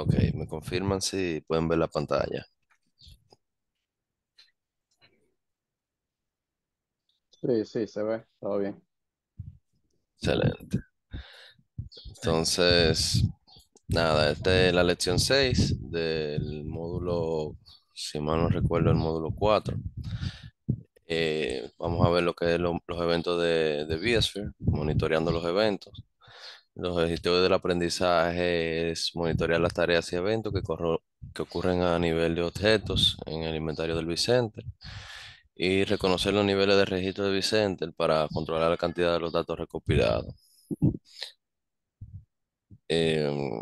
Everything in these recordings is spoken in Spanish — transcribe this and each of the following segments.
Ok, me confirman si pueden ver la pantalla. Sí, sí, se ve, todo bien. Excelente. Entonces, nada, esta es la lección 6 del módulo, si mal no recuerdo, el módulo 4. Vamos a ver lo que es los eventos de Biosphere, monitoreando los eventos. Los objetivos del aprendizaje es monitorear las tareas y eventos que ocurren a nivel de objetos en el inventario del Vicente y reconocer los niveles de registro de Vicente para controlar la cantidad de los datos recopilados. Em,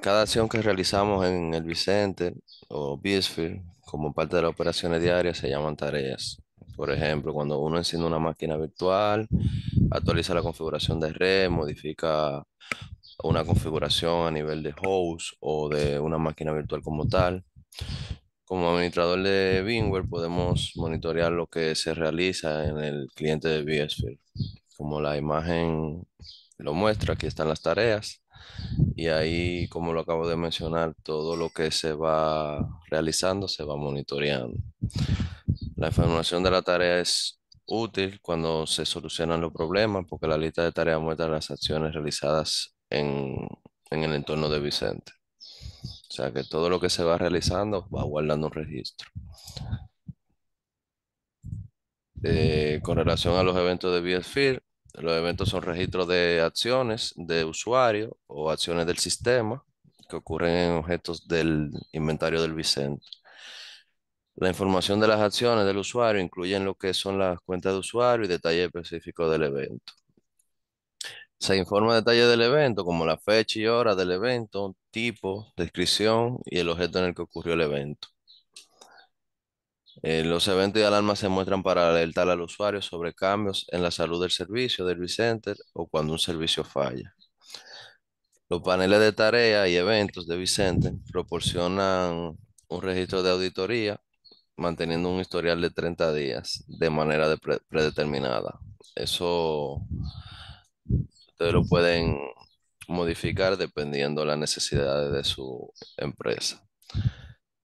Cada acción que realizamos en el Vicente o Biosphere como parte de las operaciones diarias se llaman tareas. Por ejemplo, cuando uno enciende una máquina virtual, actualiza la configuración de red, modifica una configuración a nivel de host o de una máquina virtual como tal. Como administrador de VMware podemos monitorear lo que se realiza en el cliente de vSphere. Como la imagen lo muestra, aquí están las tareas y ahí, como lo acabo de mencionar, todo lo que se va realizando se va monitoreando. La información de la tarea es útil cuando se solucionan los problemas porque la lista de tareas muestra las acciones realizadas en el entorno de Vicente. O sea que todo lo que se va realizando va guardando un registro. Con relación a los eventos de Biosphere, los eventos son registros de acciones de usuario o acciones del sistema que ocurren en objetos del inventario del Vicente. La información de las acciones del usuario incluye lo que son las cuentas de usuario y detalles específicos del evento. Se informa detalles del evento, como la fecha y hora del evento, tipo, descripción y el objeto en el que ocurrió el evento. Los eventos y alarmas se muestran para alertar al usuario sobre cambios en la salud del servicio del vCenter o cuando un servicio falla. Los paneles de tarea y eventos de Vicente proporcionan un registro de auditoría manteniendo un historial de 30 días de manera predeterminada. Eso ustedes lo pueden modificar dependiendo de las necesidades de su empresa.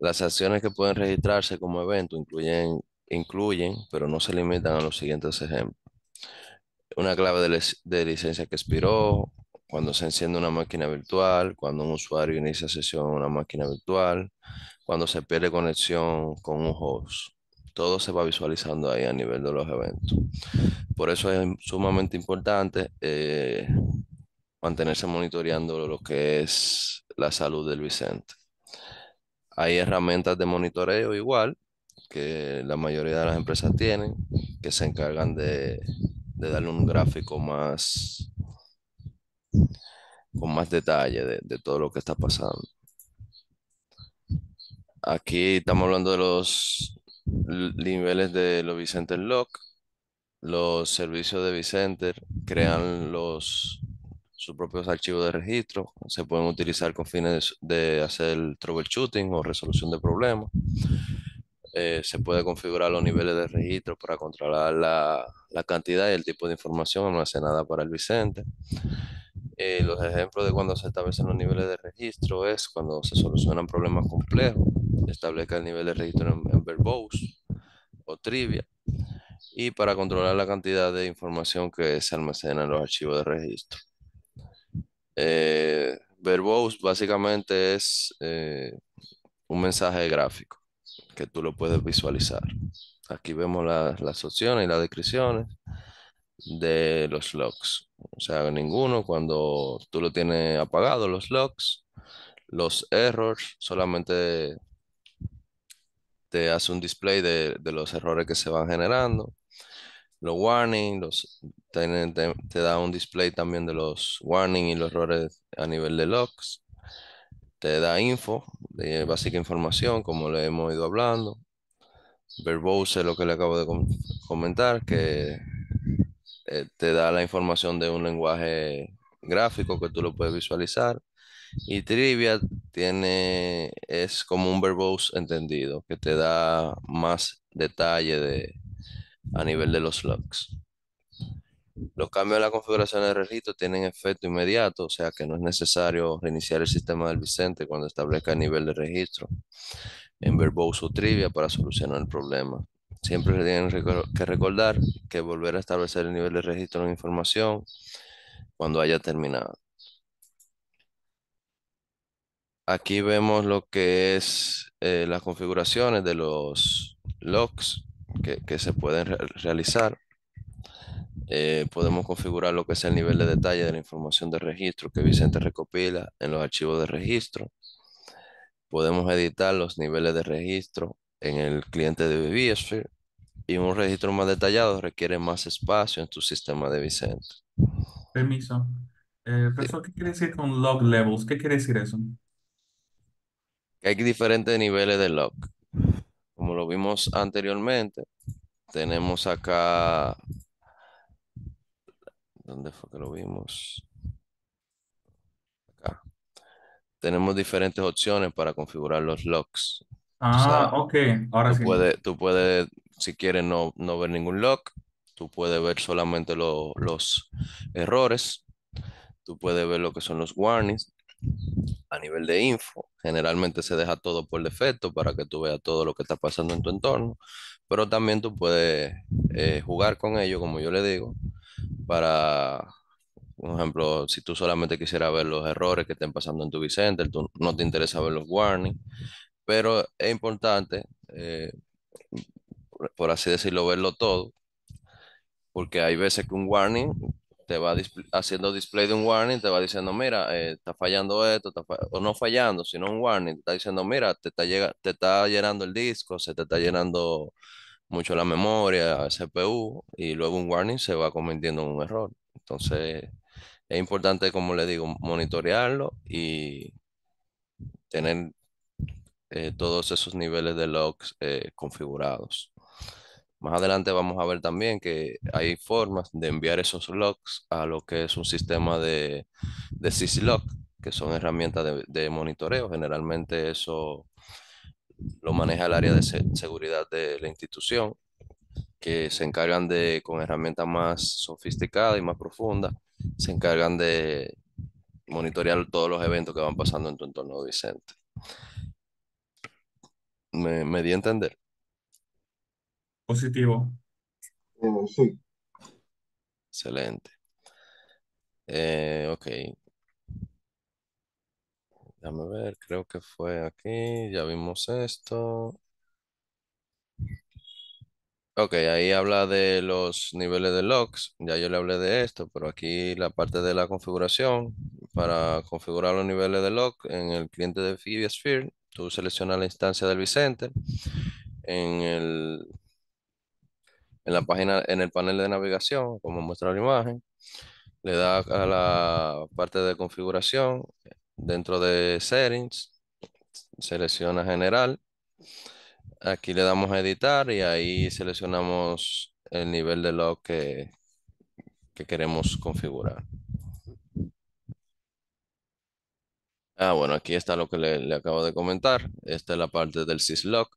Las acciones que pueden registrarse como evento incluyen, pero no se limitan a los siguientes ejemplos. Una clave de licencia que expiró, cuando se enciende una máquina virtual, cuando un usuario inicia sesión en una máquina virtual, cuando se pierde conexión con un host. Todo se va visualizando ahí a nivel de los eventos. Por eso es sumamente importante mantenerse monitoreando lo que es la salud del Vicente. Hay herramientas de monitoreo igual que la mayoría de las empresas tienen, que se encargan de darle un gráfico más, con más detalle de todo lo que está pasando. Aquí estamos hablando de los niveles de los Vicenter Lock. Los servicios de Vicenter crean sus propios archivos de registro. Se pueden utilizar con fines de hacer troubleshooting o resolución de problemas. Se puede configurar los niveles de registro para controlar la cantidad y el tipo de información almacenada para el Vicente. Los ejemplos de cuando se establecen los niveles de registro es cuando se solucionan problemas complejos, establezca el nivel de registro en verbose o trivia, y para controlar la cantidad de información que se almacena en los archivos de registro. Verbose básicamente es un mensaje gráfico que tú lo puedes visualizar. Aquí vemos las opciones y las descripciones de los logs. O sea, ninguno cuando tú lo tienes apagado, los logs, los errors, solamente te hace un display de los errores que se van generando. Los warnings, te da un display también de los warnings y los errores a nivel de logs. Te da info, de básica información, como le hemos ido hablando. Verbose es lo que le acabo de comentar, que te da la información de un lenguaje gráfico que tú lo puedes visualizar. Y Trivia es como un verbose entendido, que te da más detalle a nivel de los logs. Los cambios en la configuración del registro tienen efecto inmediato, o sea que no es necesario reiniciar el sistema del Vicente cuando establezca el nivel de registro en Verbose o Trivia para solucionar el problema. Siempre se tienen que recordar que volver a establecer el nivel de registro en información cuando haya terminado. Aquí vemos lo que es las configuraciones de los logs que se pueden realizar. Podemos configurar lo que es el nivel de detalle de la información de registro que Vicente recopila en los archivos de registro. Podemos editar los niveles de registro en el cliente de biosphere y un registro más detallado requiere más espacio en tu sistema de Vicente. Permiso. Sí. Profesor, ¿qué quiere decir con log levels? ¿Qué quiere decir eso? Hay diferentes niveles de log. Como lo vimos anteriormente, tenemos acá, ¿dónde fue que lo vimos? Acá. Tenemos diferentes opciones para configurar los logs. O sea, Ah, ok, ahora sí. tú puedes, si quieres no ver ningún log, tú puedes ver solamente los errores, tú puedes ver lo que son los warnings a nivel de info. Generalmente se deja todo por defecto para que tú veas todo lo que está pasando en tu entorno, pero también tú puedes jugar con ello, como yo le digo, para, por ejemplo, si tú solamente quisieras ver los errores que estén pasando en tu vCenter, tú no te interesa ver los warnings, pero es importante, por así decirlo, verlo todo, porque hay veces que un warning te va haciendo display de un warning, te va diciendo, mira, está fallando esto, o no fallando, sino un warning, te está diciendo, mira, te está llenando el disco, se te está llenando mucho la memoria, el CPU, y luego un warning se va convirtiendo en un error. Entonces, es importante, como le digo, monitorearlo y tener todos esos niveles de logs configurados. Más adelante vamos a ver también que hay formas de enviar esos logs a lo que es un sistema de syslog, que son herramientas de monitoreo. Generalmente eso lo maneja el área de seguridad de la institución, que se encargan de, con herramientas más sofisticadas y más profundas, se encargan de monitorear todos los eventos que van pasando en tu entorno, Vicente. Me di a entender. Positivo. Sí. Excelente. Ok, déjame ver, creo que fue aquí, ya vimos esto. Ok, ahí habla de los niveles de logs, ya yo le hablé de esto, pero aquí la parte de la configuración, para configurar los niveles de log en el cliente de Sphere, tú seleccionas la instancia del vCenter en en la página, en el panel de navegación, como muestra la imagen, le da a la parte de configuración dentro de settings, selecciona general. Aquí le damos a editar y ahí seleccionamos el nivel de log que queremos configurar. Ah, bueno, aquí está lo que le acabo de comentar. Esta es la parte del syslog.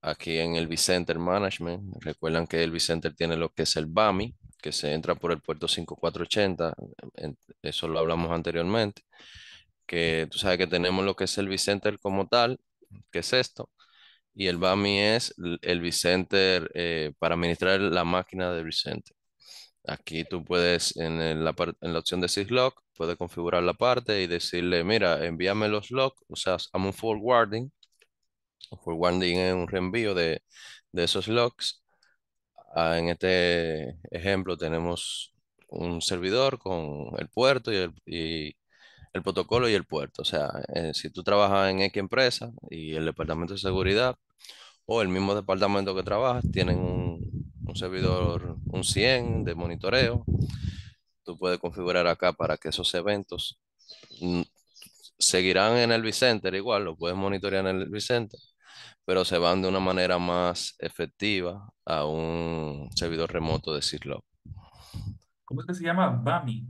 Aquí en el vCenter Management, recuerdan que el vCenter tiene lo que es el BAMI, que se entra por el puerto 5480. Eso lo hablamos anteriormente. Que tú sabes que tenemos lo que es el vCenter como tal, que es esto. Y el BAMI es el vCenter para administrar la máquina de vCenter. Aquí tú puedes, en la opción de syslog, puedes configurar la parte y decirle, mira, envíame los logs, o sea, hazme un forwarding. Un forwarding es un reenvío de esos logs. En este ejemplo tenemos un servidor con el puerto y el protocolo y el puerto. O sea, si tú trabajas en X empresa y el departamento de seguridad o el mismo departamento que trabajas tienen un servidor, un 100 de monitoreo. Tú puedes configurar acá para que esos eventos mm, seguirán en el vCenter igual, lo puedes monitorear en el vCenter, pero se van de una manera más efectiva a un servidor remoto de Syslog. ¿Cómo es que se llama? BAMI.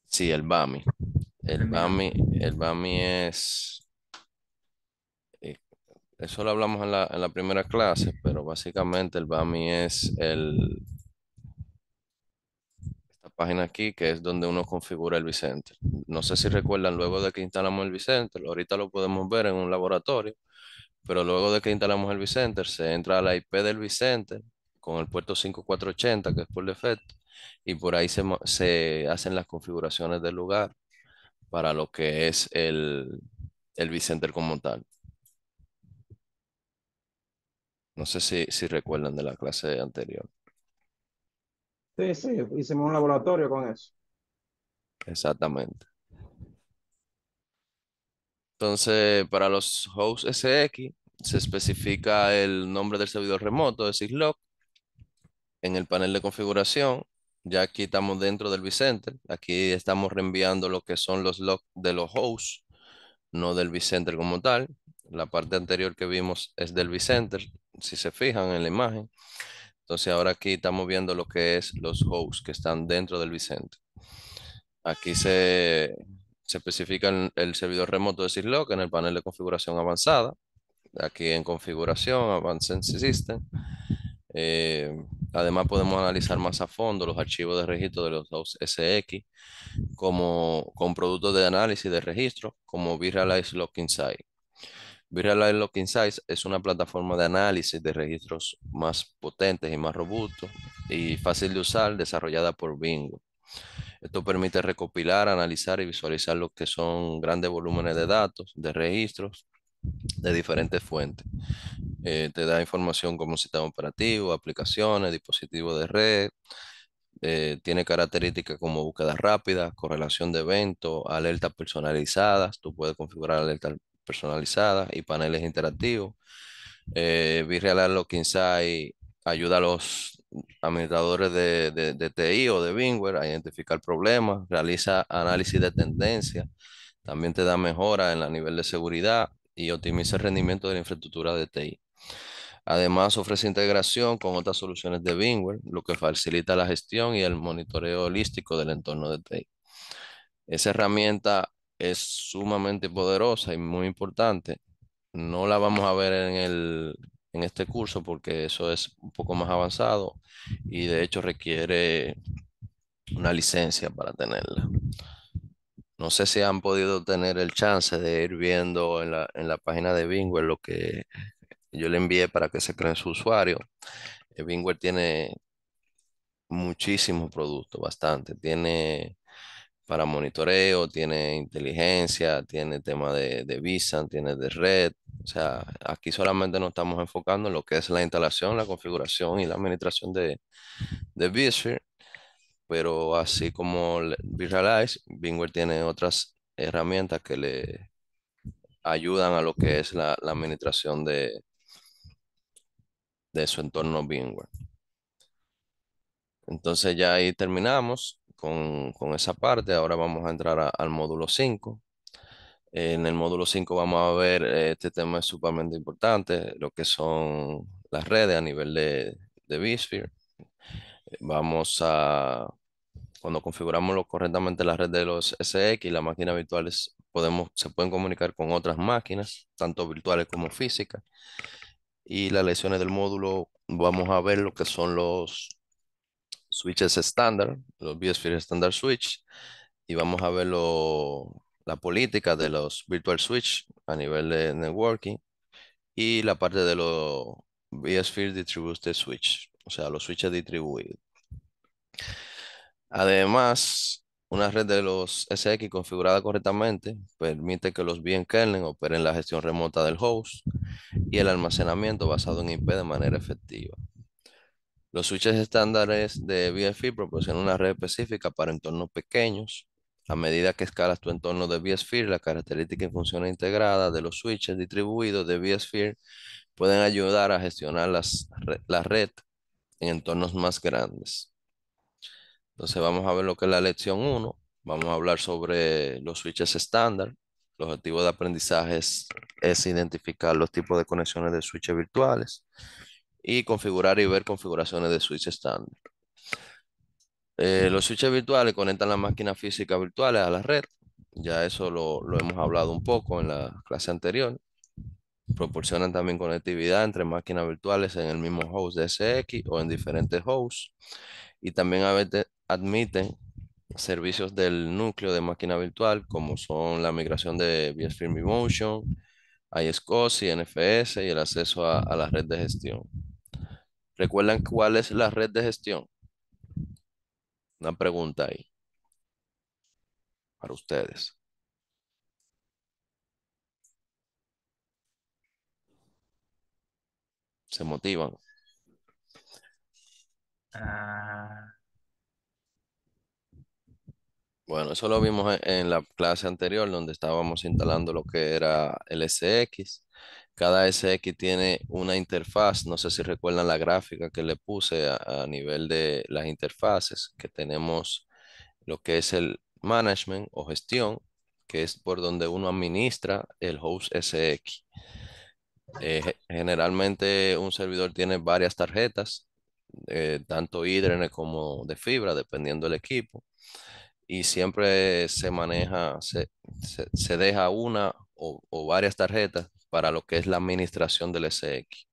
Sí, el BAMI. El Genial. BAMI, el BAMI eh, eso lo hablamos en en la primera clase, pero básicamente el BAMI es página aquí, que es donde uno configura el vCenter. No sé si recuerdan, luego de que instalamos el vCenter, ahorita lo podemos ver en un laboratorio, pero luego de que instalamos el vCenter, se entra a la IP del vCenter con el puerto 5480, que es por defecto, y por ahí se hacen las configuraciones del lugar para lo que es el vCenter como tal. No sé si recuerdan de la clase anterior. Sí, sí, hicimos un laboratorio con eso. Exactamente. Entonces, para los hosts SX se especifica el nombre del servidor remoto, es syslog, en el panel de configuración. Ya aquí estamos dentro del vCenter. Aquí estamos reenviando lo que son los logs de los hosts, no del vCenter como tal. La parte anterior que vimos es del vCenter, si se fijan en la imagen. Entonces, ahora aquí estamos viendo lo que es los hosts que están dentro del vCenter. Aquí se especifica el servidor remoto de syslog en el panel de configuración avanzada. Aquí en configuración, Advanced System. Eh, Además, podemos analizar más a fondo los archivos de registro de los dos SX como, con productos de análisis de registro como vRealize Lock Insight. vRealize Lock Insight es una plataforma de análisis de registros más potentes y más robustos y fácil de usar, desarrollada por Bingo. Esto permite recopilar, analizar y visualizar lo que son grandes volúmenes de datos, de registros de diferentes fuentes. Te da información como sistema operativo, aplicaciones, dispositivos de red. Tiene características como búsqueda rápida, correlación de eventos, alertas personalizadas. Tú puedes configurar alertas personalizadas y paneles interactivos. vRealize Lock Insight ayuda a los administradores de TI o de VMware a identificar problemas, realiza análisis de tendencia, también te da mejora en el nivel de seguridad y optimiza el rendimiento de la infraestructura de TI. Además, ofrece integración con otras soluciones de VMware, lo que facilita la gestión y el monitoreo holístico del entorno de TI. Esa herramienta es sumamente poderosa y muy importante. No la vamos a ver en este curso porque eso es un poco más avanzado y de hecho requiere una licencia para tenerla. No sé si han podido tener el chance de ir viendo en la página de VMware lo que yo le envié para que se creen su usuario. VMware tiene muchísimos productos, bastante. Tiene para monitoreo, tiene inteligencia, tiene tema de vSAN, tiene de red. O sea, aquí solamente nos estamos enfocando en lo que es la instalación, la configuración y la administración de vSphere, pero así como vRealize, VMware tiene otras herramientas que le ayudan a lo que es la administración de su entorno VMware. Entonces ya ahí terminamos con esa parte. Ahora vamos a entrar al módulo 5. En el módulo 5 vamos a ver, este tema es sumamente importante, lo que son las redes a nivel de vSphere. Cuando configuramos correctamente la red de los SX, las máquinas virtuales se pueden comunicar con otras máquinas, tanto virtuales como físicas. Y las lecciones del módulo vamos a ver lo que son los switches estándar, los vSphere Standard Switch, y vamos a ver la política de los virtual switch a nivel de networking y la parte de los vSphere Distributed Switch, o sea, los switches distribuidos. Además, una red de los SX configurada correctamente permite que los VM-kernel operen la gestión remota del host y el almacenamiento basado en IP de manera efectiva. Los switches estándares de vSphere proporcionan una red específica para entornos pequeños. A medida que escalas tu entorno de vSphere, las características y funciones integradas de los switches distribuidos de vSphere pueden ayudar a gestionar la red en entornos más grandes. Entonces vamos a ver lo que es la lección 1. Vamos a hablar sobre los switches estándar. El objetivo de aprendizaje es identificar los tipos de conexiones de switches virtuales y configurar y ver configuraciones de switch estándar. Los switches virtuales conectan las máquinas físicas virtuales a la red. Ya eso lo hemos hablado un poco en la clase anterior. Proporcionan también conectividad entre máquinas virtuales en el mismo host de SX o en diferentes hosts. Y también a veces admiten servicios del núcleo de máquina virtual, como son la migración de vSphere vMotion, iSCSI, NFS y el acceso a la red de gestión. ¿Recuerdan cuál es la red de gestión? Una pregunta ahí para ustedes. Se motivan. Ah, Bueno, eso lo vimos en la clase anterior donde estábamos instalando lo que era el SX. Cada SX tiene una interfaz. No sé si recuerdan la gráfica que le puse a nivel de las interfaces, que tenemos lo que es el management o gestión, que es por donde uno administra el host SX. Generalmente un servidor tiene varias tarjetas, tanto Ethernet como de fibra, dependiendo del equipo, y siempre se maneja, se deja una o varias tarjetas para lo que es la administración del SX.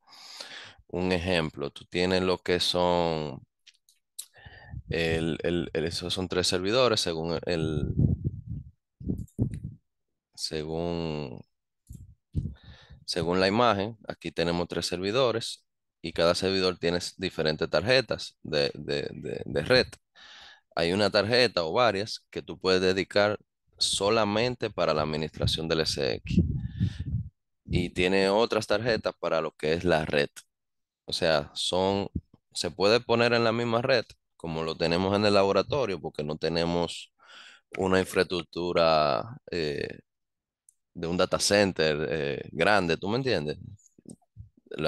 Un ejemplo, tú tienes lo que son, esos son tres servidores según según la imagen. Aquí tenemos tres servidores y cada servidor tiene diferentes tarjetas de red. Hay una tarjeta o varias que tú puedes dedicar solamente para la administración del SX y tiene otras tarjetas para lo que es la red. O sea, se puede poner en la misma red como lo tenemos en el laboratorio porque no tenemos una infraestructura de un data center grande, ¿tú me entiendes?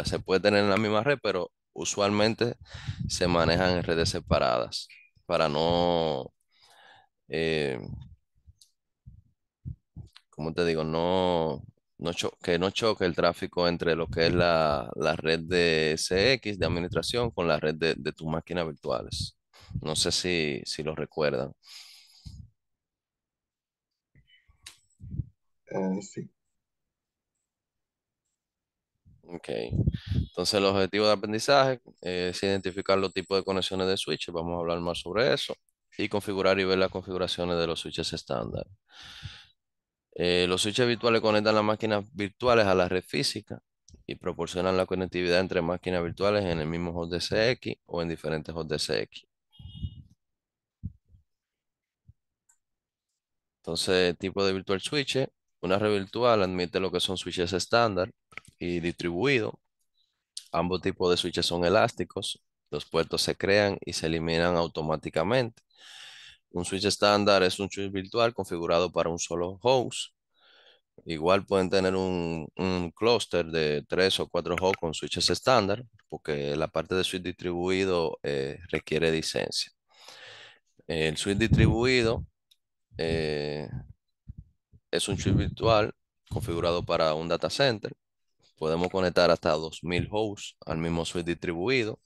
Se puede tener en la misma red, pero usualmente se manejan en redes separadas para no, eh, como te digo, que no choque el tráfico entre lo que es la red de CX de administración con la red de tus máquinas virtuales. No sé si lo recuerdan. Sí. Ok. Entonces, el objetivo de aprendizaje es identificar los tipos de conexiones de switches. Vamos a hablar más sobre eso. Y configurar y ver las configuraciones de los switches estándar. Los switches virtuales conectan las máquinas virtuales a la red física y proporcionan la conectividad entre máquinas virtuales en el mismo host DCX o en diferentes hosts DCX. Entonces, tipo de virtual switch, una red virtual admite lo que son switches estándar y distribuidos. Ambos tipos de switches son elásticos. Los puertos se crean y se eliminan automáticamente. Un switch estándar es un switch virtual configurado para un solo host. Igual pueden tener un clúster de tres o cuatro hosts con switches estándar, porque la parte de switch distribuido requiere licencia. El switch distribuido eh, es un switch virtual configurado para un data center. Podemos conectar hasta 2000 hosts al mismo switch distribuido.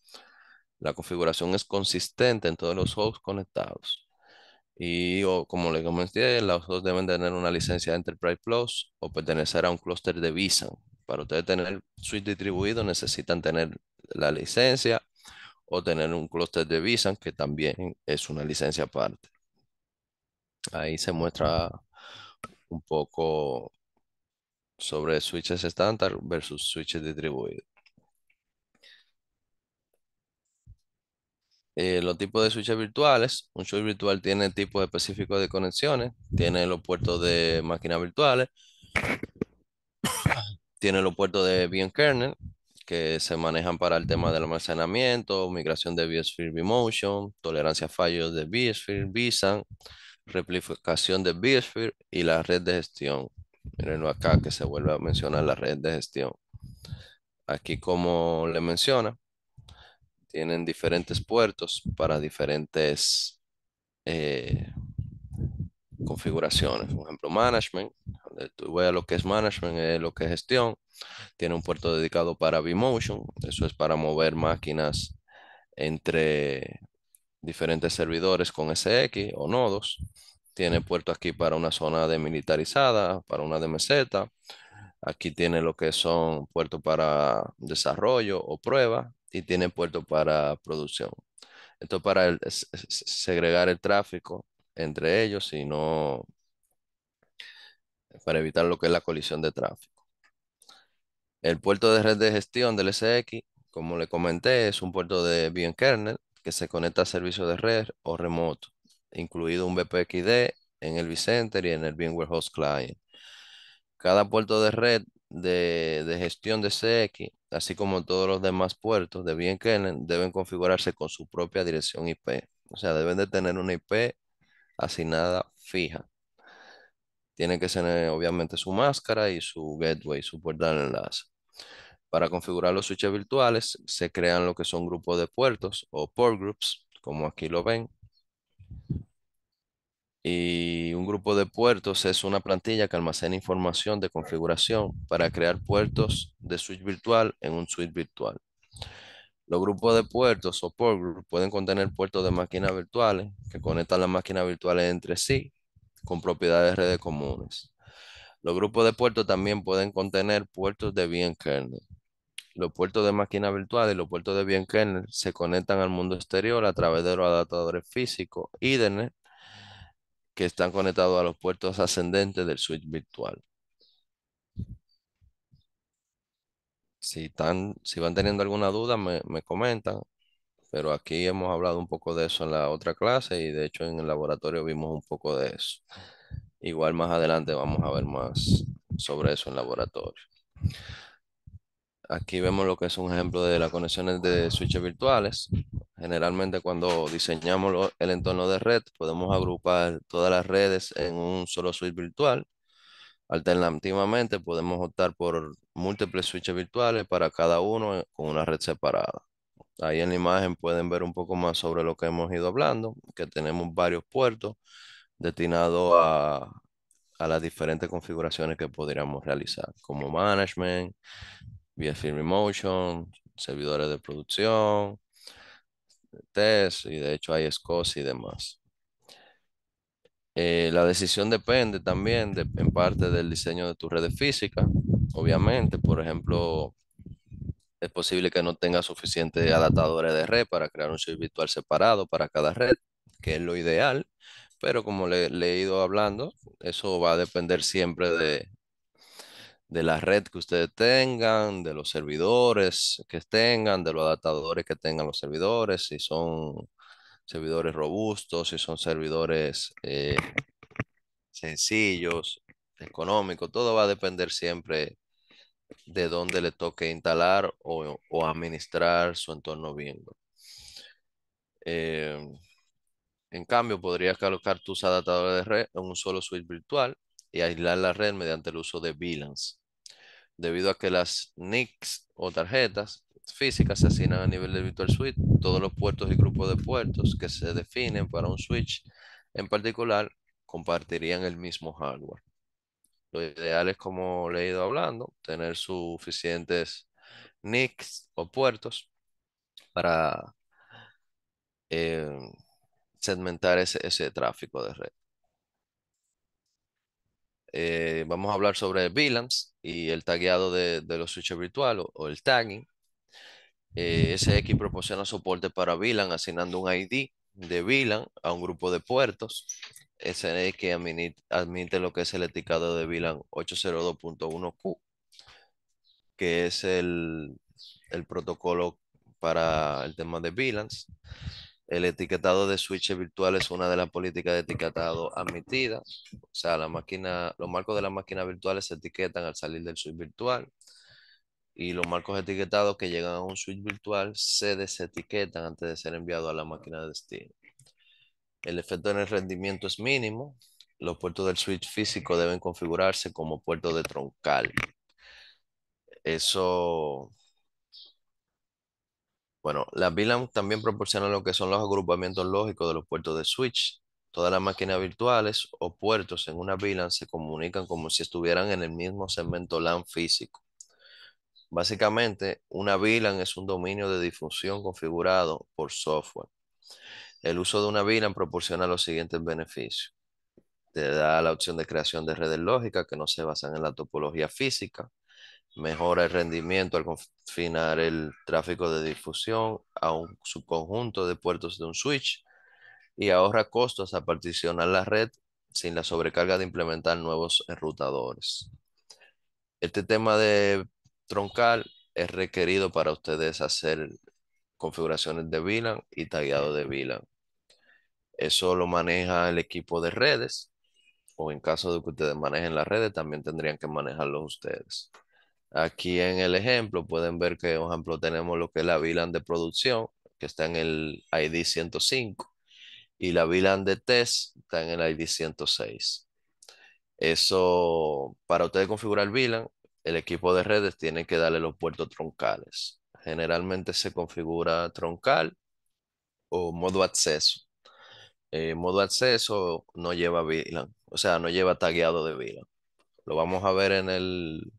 La configuración es consistente en todos los hosts conectados. Y como les comenté, los dos deben tener una licencia de Enterprise Plus o pertenecer a un clúster de vSAN. Para ustedes tener switch distribuido necesitan tener la licencia o tener un clúster de vSAN que también es una licencia aparte. Ahí se muestra un poco sobre switches estándar versus switches distribuidos. Los tipos de switches virtuales. Un switch virtual tiene tipos específicos de conexiones. Tiene los puertos de máquinas virtuales. Tiene los puertos de vMkernel que se manejan para el tema del almacenamiento, migración de vSphere vMotion, tolerancia a fallos de vSphere, vSAN, replicación de vSphere y la red de gestión. Mírenlo acá que se vuelve a mencionar la red de gestión. Aquí, como le menciona, tienen diferentes puertos para diferentes eh, configuraciones. Por ejemplo, management, donde tú veas lo que es management, es lo que es gestión. Tiene un puerto dedicado para vMotion, eso es para mover máquinas entre diferentes servidores con SX o nodos. Tiene puerto aquí para una zona demilitarizada, para una DMZ. Aquí tiene lo que son puertos para desarrollo o prueba y tiene puerto para producción. Esto para segregar el tráfico entre ellos, sino para evitar lo que es la colisión de tráfico. El puerto de red de gestión del SX, como le comenté, es un puerto de bien kernel que se conecta a servicios de red o remoto, incluido un VPXD en el vCenter y en el VMware Host Client. Cada puerto de red de gestión de CX, así como todos los demás puertos de bien kernel, deben configurarse con su propia dirección IP. O sea, deben de tener una IP asignada fija. Tiene que ser obviamente su máscara y su gateway, su puerta de enlace. Para configurar los switches virtuales, se crean lo que son grupos de puertos o port groups, como aquí lo ven. Y un grupo de puertos es una plantilla que almacena información de configuración para crear puertos de switch virtual en un switch virtual. Los grupos de puertos o port groups pueden contener puertos de máquinas virtuales que conectan las máquinas virtuales entre sí con propiedades de redes comunes. Los grupos de puertos también pueden contener puertos de bien kernel. Los puertos de máquina virtual y los puertos de bien kernel se conectan al mundo exterior a través de los adaptadores físicos Ethernet que están conectados a los puertos ascendentes del switch virtual. Si van teniendo alguna duda, me comentan, pero aquí hemos hablado un poco de eso en la otra clase y de hecho en el laboratorio vimos un poco de eso. Igual más adelante vamos a ver más sobre eso en laboratorio. Aquí vemos lo que es un ejemplo de las conexiones de switches virtuales. Generalmente cuando diseñamos el entorno de red, podemos agrupar todas las redes en un solo switch virtual. Alternativamente, podemos optar por múltiples switches virtuales para cada uno con una red separada. Ahí en la imagen pueden ver un poco más sobre lo que hemos ido hablando, que tenemos varios puertos destinados a las diferentes configuraciones que podríamos realizar, como management, VFI Remotion, servidores de producción, test, y de hecho hay SCOS y demás. La decisión depende también en parte del diseño de tu red física. Obviamente, por ejemplo, es posible que no tenga suficientes adaptadores de red para crear un switch virtual separado para cada red, que es lo ideal, pero como le he ido hablando, eso va a depender siempre de la red que ustedes tengan, de los servidores que tengan, de los adaptadores que tengan los servidores, si son servidores robustos, si son servidores sencillos, económicos, todo va a depender siempre de dónde le toque instalar o administrar su entorno Windows. Eh, en cambio, podrías colocar tus adaptadores de red en un solo switch virtual y aislar la red mediante el uso de VLANs. Debido a que las NICs o tarjetas físicas se asignan a nivel del Virtual Switch, todos los puertos y grupos de puertos que se definen para un switch en particular compartirían el mismo hardware. Lo ideal es, como le he ido hablando, tener suficientes NICs o puertos para eh, segmentar ese tráfico de red. Vamos a hablar sobre VLANs y el tagueado de los switches virtuales o el tagging. SX proporciona soporte para VLAN asignando un ID de VLAN a un grupo de puertos. SX admite lo que es el etiquetado de VLAN 802.1Q, que es el protocolo para el tema de VLANs. El etiquetado de switches virtuales es una de las políticas de etiquetado admitidas. O sea, los marcos de las máquinas virtuales se etiquetan al salir del switch virtual y los marcos etiquetados que llegan a un switch virtual se desetiquetan antes de ser enviados a la máquina de destino. El efecto en el rendimiento es mínimo. Los puertos del switch físico deben configurarse como puertos de troncal. Eso, bueno, las VLAN también proporcionan lo que son los agrupamientos lógicos de los puertos de switch. Todas las máquinas virtuales o puertos en una VLAN se comunican como si estuvieran en el mismo segmento LAN físico. Básicamente, una VLAN es un dominio de difusión configurado por software. El uso de una VLAN proporciona los siguientes beneficios. Te da la opción de creación de redes lógicas que no se basan en la topología física. Mejora el rendimiento al confinar el tráfico de difusión a un subconjunto de puertos de un switch y ahorra costos a particionar la red sin la sobrecarga de implementar nuevos enrutadores. Este tema de troncal es requerido para ustedes hacer configuraciones de VLAN y tagueado de VLAN. Eso lo maneja el equipo de redes, o en caso de que ustedes manejen las redes, también tendrían que manejarlo ustedes. Aquí en el ejemplo pueden ver que, por ejemplo, tenemos lo que es la VLAN de producción, que está en el ID 105, y la VLAN de test está en el ID 106. Eso, para ustedes configurar VLAN, el equipo de redes tiene que darle los puertos troncales. Generalmente se configura troncal o modo acceso. Modo acceso no lleva VLAN, o sea, no lleva tagueado de VLAN. Lo vamos a ver en el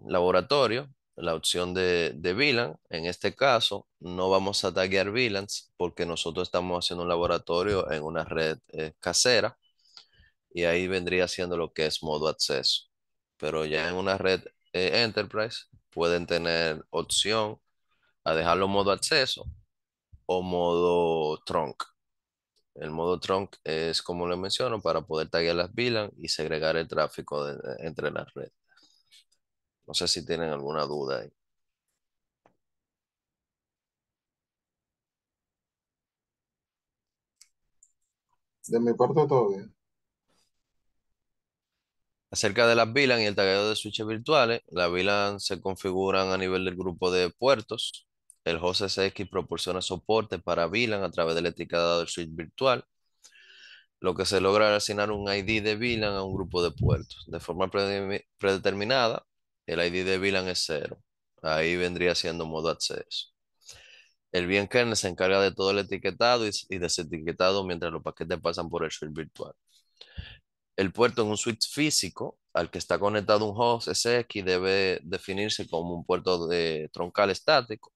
laboratorio, la opción de VLAN. En este caso, no vamos a taguear VLANs porque nosotros estamos haciendo un laboratorio en una red casera y ahí vendría siendo lo que es modo acceso. Pero ya en una red Enterprise pueden tener opción a dejarlo modo acceso o modo trunk. El modo trunk es como le menciono para poder taguear las VLAN y segregar el tráfico entre las redes. No sé si tienen alguna duda ahí. De mi parte todo bien. Acerca de las VLAN y el tagueo de switches virtuales, las VLAN se configuran a nivel del grupo de puertos. El host SX proporciona soporte para VLAN a través del etiquetado del switch virtual, lo que se logra al asignar un ID de VLAN a un grupo de puertos. De forma predeterminada, el ID de VLAN es cero. Ahí vendría siendo modo acceso. El bien kernel se encarga de todo el etiquetado y desetiquetado mientras los paquetes pasan por el switch virtual. El puerto en un switch físico al que está conectado un host SX debe definirse como un puerto de troncal estático.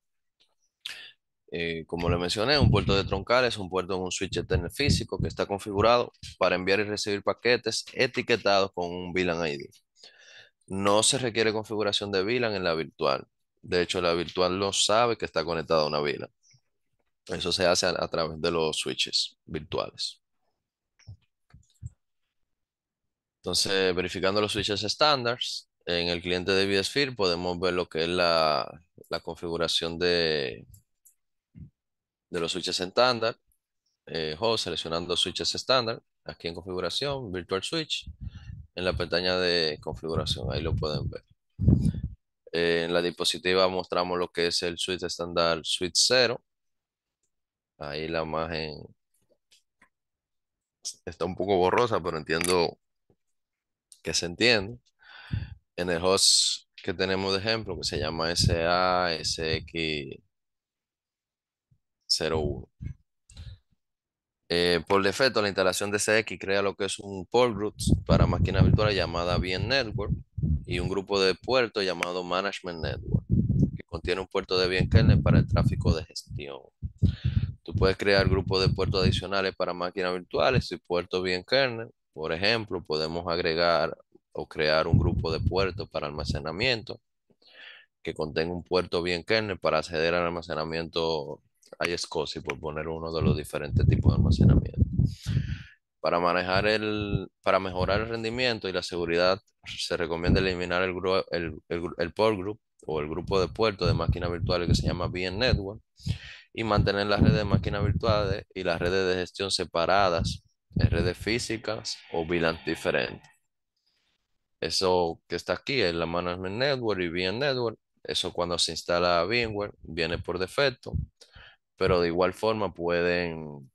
Como le mencioné, un puerto de troncal es un puerto en un switch Ethernet físico que está configurado para enviar y recibir paquetes etiquetados con un VLAN ID. No se requiere configuración de VLAN en la virtual. De hecho, la virtual no sabe que está conectada a una VLAN. Eso se hace a través de los switches virtuales. Entonces, verificando los switches estándares, en el cliente de vSphere podemos ver lo que es la configuración de los switches estándar. Host, seleccionando switches estándar, aquí en configuración, Virtual Switch, en la pestaña de configuración, ahí lo pueden ver. En la diapositiva mostramos lo que es el switch estándar switch 0. Ahí la imagen está un poco borrosa, pero entiendo que se entiende. En el host que tenemos de ejemplo, que se llama SASX01. Por defecto, la instalación de CX crea lo que es un port groups para máquinas virtuales llamada VM Network y un grupo de puertos llamado Management Network, que contiene un puerto de VM kernel para el tráfico de gestión. Tú puedes crear grupos de puertos adicionales para máquinas virtuales y puertos VM kernel. Por ejemplo, podemos agregar o crear un grupo de puertos para almacenamiento que contenga un puerto VM kernel para acceder al almacenamiento iSCSI, por poner uno de los diferentes tipos de almacenamiento. Para mejorar el rendimiento y la seguridad, se recomienda eliminar el port group o el grupo de puertos de máquinas virtuales que se llama VM Network y mantener las redes de máquinas virtuales y las redes de gestión separadas en redes físicas o VLAN diferentes. Eso que está aquí es la Management Network y VM Network. Eso cuando se instala VMware viene por defecto, pero de igual forma pueden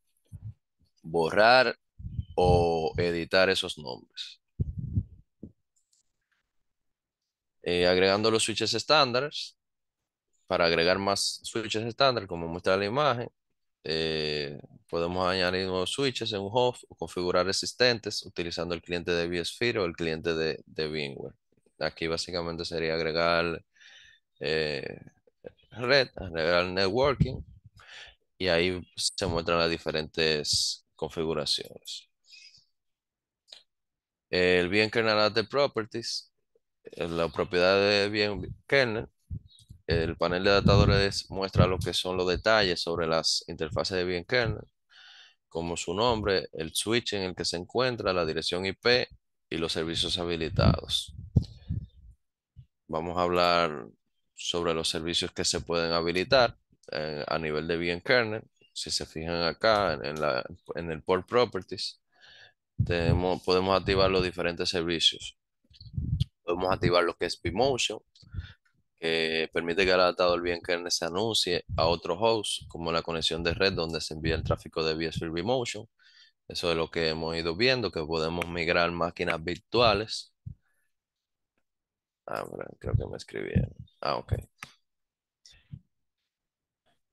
borrar o editar esos nombres. Agregando los switches estándares, para agregar más switches estándar, como muestra la imagen, podemos añadir nuevos switches en un host o configurar existentes utilizando el cliente de vSphere o el cliente de VMware. Aquí básicamente sería agregar eh, red, agregar networking y ahí se muestran las diferentes configuraciones. El bien kernel de properties, la propiedad de bien kernel el panel de adaptadores muestra lo que son los detalles sobre las interfaces de bien kernel, como su nombre, el switch en el que se encuentra, la dirección IP y los servicios habilitados. Vamos a hablar sobre los servicios que se pueden habilitar a nivel de bien kernel. Si se fijan acá en el port properties, podemos activar los diferentes servicios. Podemos activar lo que es vMotion, que permite que el adaptador bien kernel se anuncie a otro host, como la conexión de red donde se envía el tráfico de vSphere vMotion. Eso es lo que hemos ido viendo, que podemos migrar máquinas virtuales. Creo que me escribieron. Ok.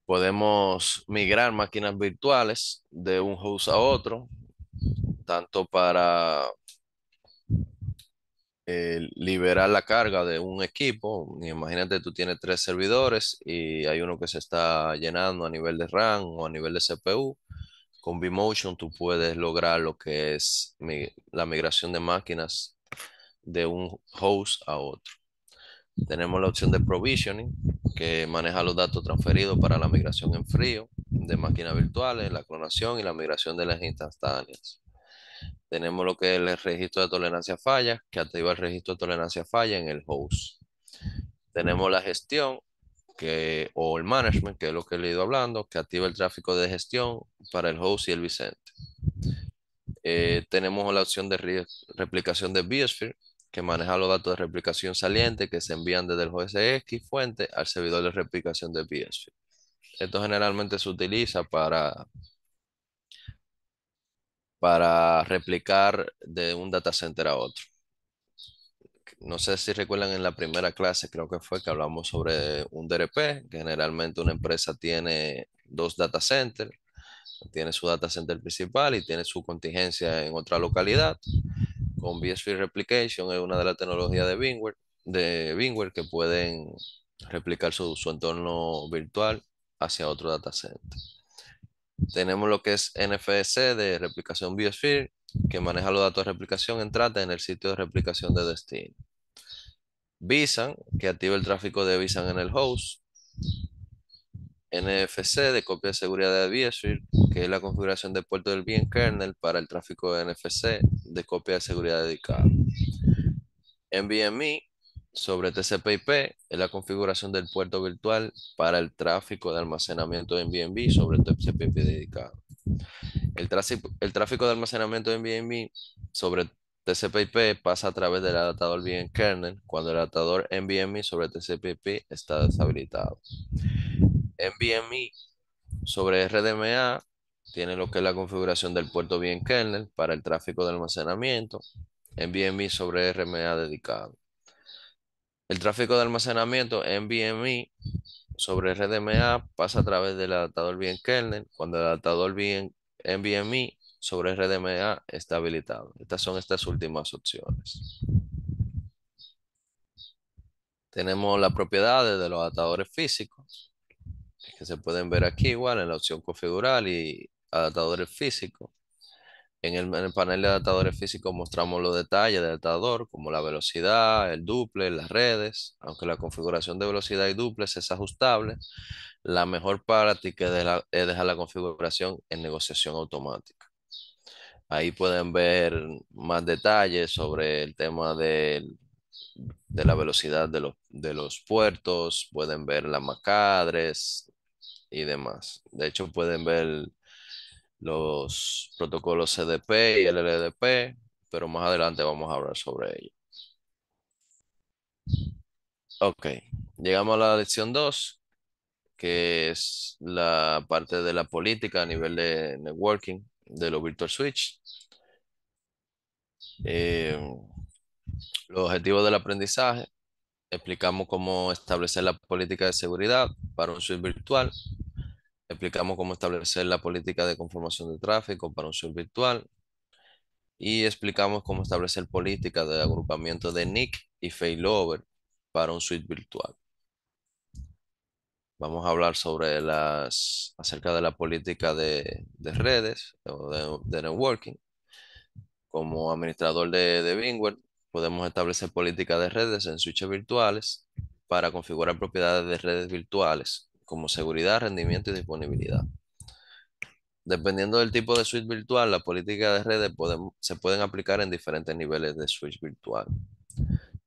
Podemos migrar máquinas virtuales de un host a otro, tanto para liberar la carga de un equipo. Imagínate, tú tienes 3 servidores y hay uno que se está llenando a nivel de RAM o a nivel de CPU. Con vMotion tú puedes lograr lo que es la migración de máquinas de un host a otro. Tenemos la opción de provisioning, que maneja los datos transferidos para la migración en frío de máquinas virtuales, la clonación y la migración de las instantáneas. Tenemos lo que es el registro de tolerancia a falla, que activa el registro de tolerancia a falla en el host. Tenemos la gestión, o el management, que es lo que he ido hablando, que activa el tráfico de gestión para el host y el Vicente. Tenemos la opción de replicación de vSphere, que maneja los datos de replicación saliente que se envían desde el OSX fuente al servidor de replicación de vSphere. Esto generalmente se utiliza para replicar de un data center a otro. No sé si recuerdan en la primera clase, creo que fue que hablamos sobre un DRP, que generalmente una empresa tiene 2 data centers, tiene su data center principal y tiene su contingencia en otra localidad. Con vSphere Replication es una de las tecnologías de VMware que pueden replicar su entorno virtual hacia otro data center. Tenemos lo que es NFS de replicación vSphere, que maneja los datos de replicación entrante en el sitio de replicación de destino. vSAN, que activa el tráfico de vSAN en el host. NFC de copia de seguridad de vSphere, que es la configuración de puerto del bien kernel para el tráfico de NFC de copia de seguridad dedicada. NVMe sobre TCP/IP es la configuración del puerto virtual para el tráfico de almacenamiento de NVMe sobre TCP/IP dedicado. El tráfico de almacenamiento de NVMe sobre TCP/IP pasa a través del adaptador bien kernel cuando el adaptador NVMe sobre TCP/IP está deshabilitado. NVMe sobre RDMA tiene lo que es la configuración del puerto bien kernel para el tráfico de almacenamiento. NVMe sobre RMA dedicado. El tráfico de almacenamiento NVMe sobre RDMA pasa a través del adaptador bien kernel cuando el adaptador bien NVMe sobre RDMA está habilitado. Estas son estas últimas opciones. Tenemos las propiedades de los adaptadores físicos, que se pueden ver aquí igual en la opción configurar y adaptadores físicos. En el panel de adaptadores físicos mostramos los detalles del adaptador, como la velocidad, el duplex, las redes. Aunque la configuración de velocidad y duplex es ajustable, la mejor práctica es dejar la configuración en negociación automática. Ahí pueden ver más detalles sobre el tema de la velocidad de los puertos, pueden ver las MAC address y demás. De hecho, pueden ver los protocolos CDP y LLDP, pero más adelante vamos a hablar sobre ello. Ok, llegamos a la lección 2, que es la parte de la política a nivel de networking de los virtual switch. Eh, los objetivos del aprendizaje. Explicamos cómo establecer la política de seguridad para un switch virtual. Explicamos cómo establecer la política de conformación de tráfico para un switch virtual. Y explicamos cómo establecer políticas de agrupamiento de NIC y failover para un suite virtual. Vamos a hablar acerca de la política de redes o de networking. Como administrador de VMware, podemos establecer políticas de redes en switches virtuales para configurar propiedades de redes virtuales, como seguridad, rendimiento y disponibilidad. Dependiendo del tipo de switch virtual, la política de redes se pueden aplicar en diferentes niveles de switch virtual.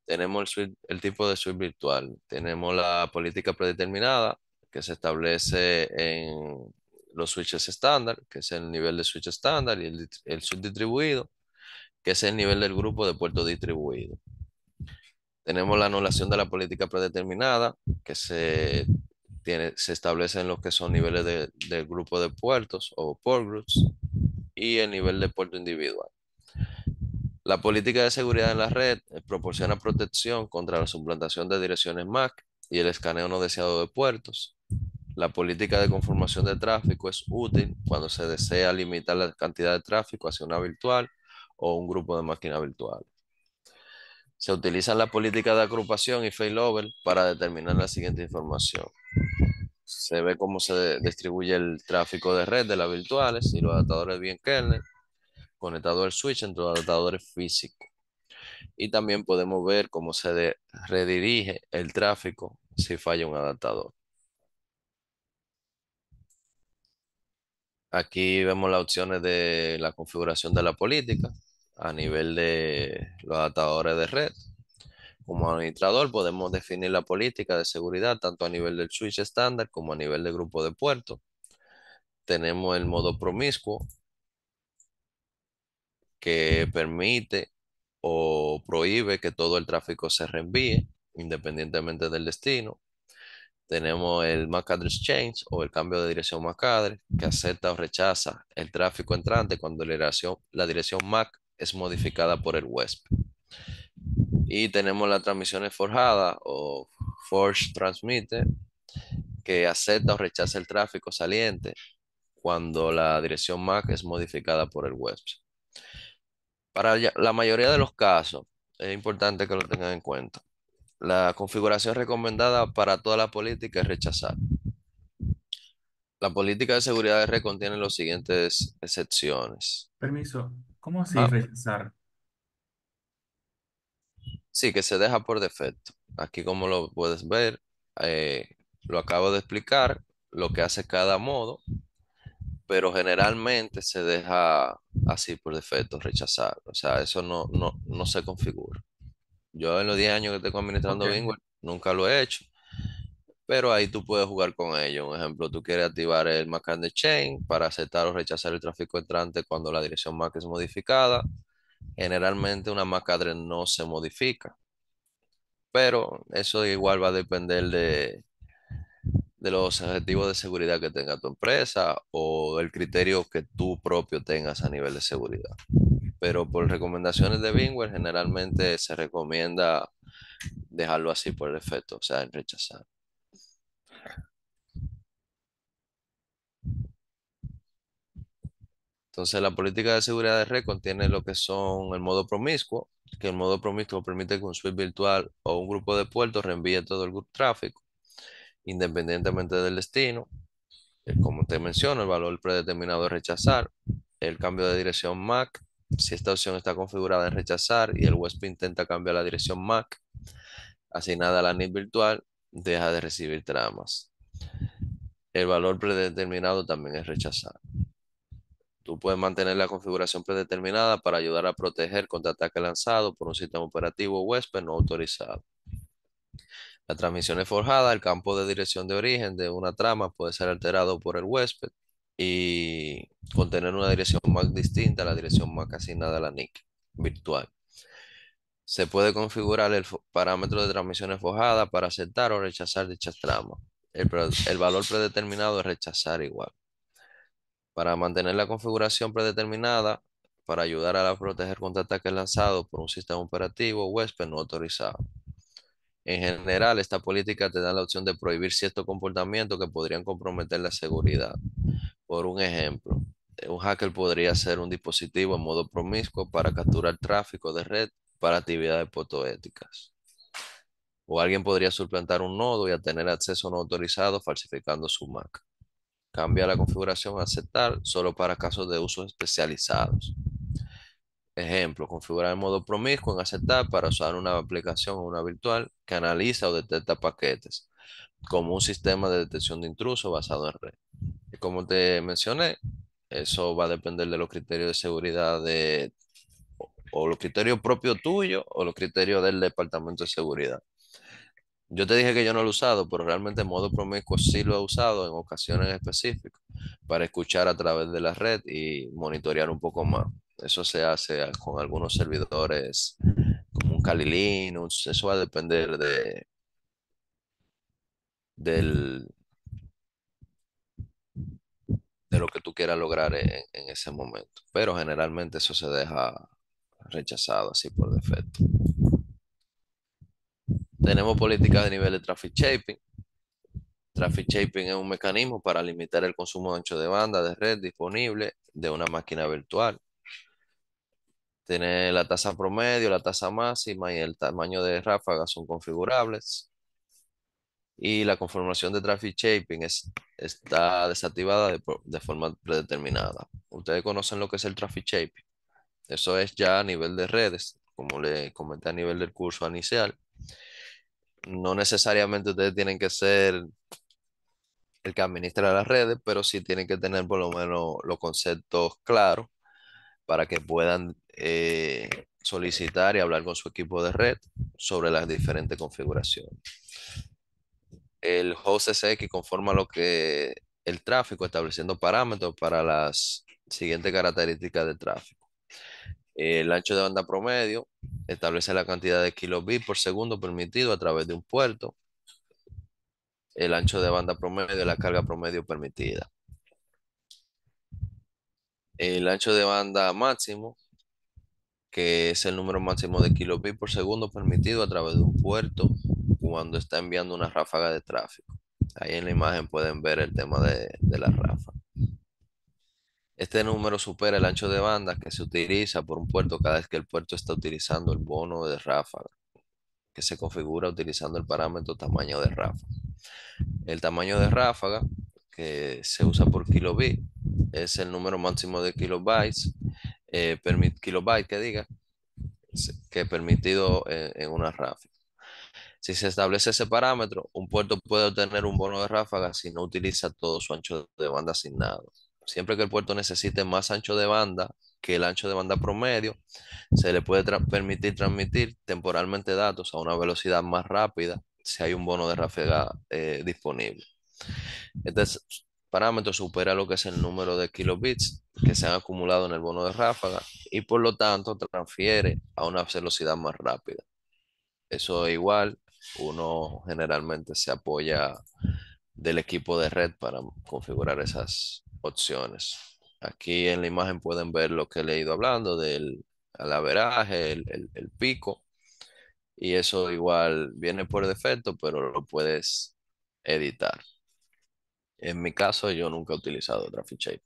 Tenemos el tipo de switch virtual. Tenemos la política predeterminada, que se establece en los switches estándar, que es el nivel de switch estándar, y el switch distribuido, que es el nivel del grupo de puertos distribuidos. Tenemos la anulación de la política predeterminada, que se establece en lo que son niveles del grupo de puertos o port groups y el nivel de puerto individual. La política de seguridad en la red proporciona protección contra la suplantación de direcciones MAC y el escaneo no deseado de puertos. La política de conformación de tráfico es útil cuando se desea limitar la cantidad de tráfico hacia una virtual o un grupo de máquinas virtuales. Se utiliza la política de agrupación y failover para determinar la siguiente información. Se ve cómo se distribuye el tráfico de red de las virtuales y los adaptadores bien kernel conectado al switch entre los adaptadores físicos. Y también podemos ver cómo se redirige el tráfico si falla un adaptador. Aquí vemos las opciones de la configuración de la política a nivel de los adaptadores de red. Como administrador podemos definir la política de seguridad tanto a nivel del switch estándar como a nivel de grupo de puertos. Tenemos el modo promiscuo que permite o prohíbe que todo el tráfico se reenvíe independientemente del destino. Tenemos el MAC Address Change o el cambio de dirección MAC address que acepta o rechaza el tráfico entrante cuando la dirección MAC es modificada por el huésped. Y tenemos las transmisiones forjadas o Force Transmitter que acepta o rechaza el tráfico saliente cuando la dirección MAC es modificada por el huésped. Para la mayoría de los casos, es importante que lo tengan en cuenta. La configuración recomendada para toda la política es rechazar. La política de seguridad de red contiene las siguientes excepciones. Permiso. ¿Cómo así Ah, rechazar? sí, que se deja por defecto. Aquí como lo puedes ver, lo acabo de explicar, lo que hace cada modo, pero generalmente se deja así por defecto, rechazar. O sea, eso no se configura. Yo en los 10 años que tengo Ok. administrando Bingware, nunca lo he hecho. Pero ahí tú puedes jugar con ello. Un ejemplo, tú quieres activar el MAC and the Chain para aceptar o rechazar el tráfico entrante cuando la dirección MAC es modificada. Generalmente una MAC address no se modifica, pero eso igual va a depender de los objetivos de seguridad que tenga tu empresa o el criterio que tú propio tengas a nivel de seguridad. Pero por recomendaciones de Bingware, generalmente se recomienda dejarlo así por defecto, o sea, en rechazar. Entonces, la política de seguridad de red contiene lo que son el modo promiscuo, que el modo promiscuo permite que un switch virtual o un grupo de puertos reenvíe todo el tráfico, independientemente del destino. Como te menciono, el valor predeterminado es rechazar. El cambio de dirección MAC, si esta opción está configurada en rechazar y el huésped intenta cambiar la dirección MAC asignada a la NIC virtual, deja de recibir tramas. El valor predeterminado también es rechazar. Tú puedes mantener la configuración predeterminada para ayudar a proteger contra ataque lanzado por un sistema operativo huésped no autorizado. La transmisión es forjada, el campo de dirección de origen de una trama puede ser alterado por el huésped y contener una dirección MAC distinta a la dirección MAC asignada a la NIC virtual. Se puede configurar el parámetro de transmisiones forjadas para aceptar o rechazar dichas tramas. El valor predeterminado es rechazar igual. Para mantener la configuración predeterminada, para ayudar a proteger contra ataques lanzados por un sistema operativo huésped no autorizado. En general, esta política te da la opción de prohibir ciertos comportamientos que podrían comprometer la seguridad. Por un ejemplo, un hacker podría hacer un dispositivo en modo promiscuo para capturar tráfico de red para actividades potoéticas. O alguien podría suplantar un nodo y a tener acceso no autorizado falsificando su MAC. Cambia la configuración a aceptar solo para casos de usos especializados. Ejemplo, configurar el modo promiscuo en aceptar para usar una aplicación o una virtual que analiza o detecta paquetes, como un sistema de detección de intrusos basado en red. Y como te mencioné, eso va a depender de los criterios de seguridad o los criterios propios tuyos o los criterios del departamento de seguridad. Yo te dije que yo no lo he usado, pero realmente el modo promiscuo sí lo he usado en ocasiones específicas para escuchar a través de la red y monitorear un poco más. Eso se hace con algunos servidores como un Kali Linux. Eso va a depender del, de lo que tú quieras lograr en ese momento. Pero generalmente eso se deja rechazado así por defecto. Tenemos políticas de nivel de traffic shaping. Traffic shaping es un mecanismo para limitar el consumo de ancho de banda de red disponible de una máquina virtual. Tiene la tasa promedio, la tasa máxima y el tamaño de ráfaga son configurables. Y la conformación de traffic shaping está desactivada de forma predeterminada. Ustedes conocen lo que es el traffic shaping. Eso es ya a nivel de redes, como le comenté a nivel del curso inicial. No necesariamente ustedes tienen que ser el que administra las redes, pero sí tienen que tener por lo menos los conceptos claros para que puedan solicitar y hablar con su equipo de red sobre las diferentes configuraciones. El host SX conforma lo que el tráfico, estableciendo parámetros para las siguientes características de tráfico. El ancho de banda promedio establece la cantidad de kilobits por segundo permitido a través de un puerto. El ancho de banda promedio es la carga promedio permitida. El ancho de banda máximo, que es el número máximo de kilobits por segundo permitido a través de un puerto cuando está enviando una ráfaga de tráfico. Ahí en la imagen pueden ver el tema de la ráfaga. Este número supera el ancho de banda que se utiliza por un puerto cada vez que el puerto está utilizando el bono de ráfaga, que se configura utilizando el parámetro tamaño de ráfaga. El tamaño de ráfaga, que se usa por kilobit, es el número máximo de kilobytes, kilobyte que diga, que es permitido en una ráfaga. Si se establece ese parámetro, un puerto puede obtener un bono de ráfaga si no utiliza todo su ancho de banda asignado. Siempre que el puerto necesite más ancho de banda que el ancho de banda promedio, se le puede permitir transmitir temporalmente datos a una velocidad más rápida si hay un bono de ráfaga disponible. Este parámetro supera lo que es el número de kilobits que se han acumulado en el bono de ráfaga y por lo tanto transfiere a una velocidad más rápida. Eso igual, uno generalmente se apoya del equipo de red para configurar esas opciones. Aquí en la imagen pueden ver lo que le he ido hablando del alaveraje, el pico, y eso igual viene por defecto, pero lo puedes editar. En mi caso, yo nunca he utilizado Traffic Shape.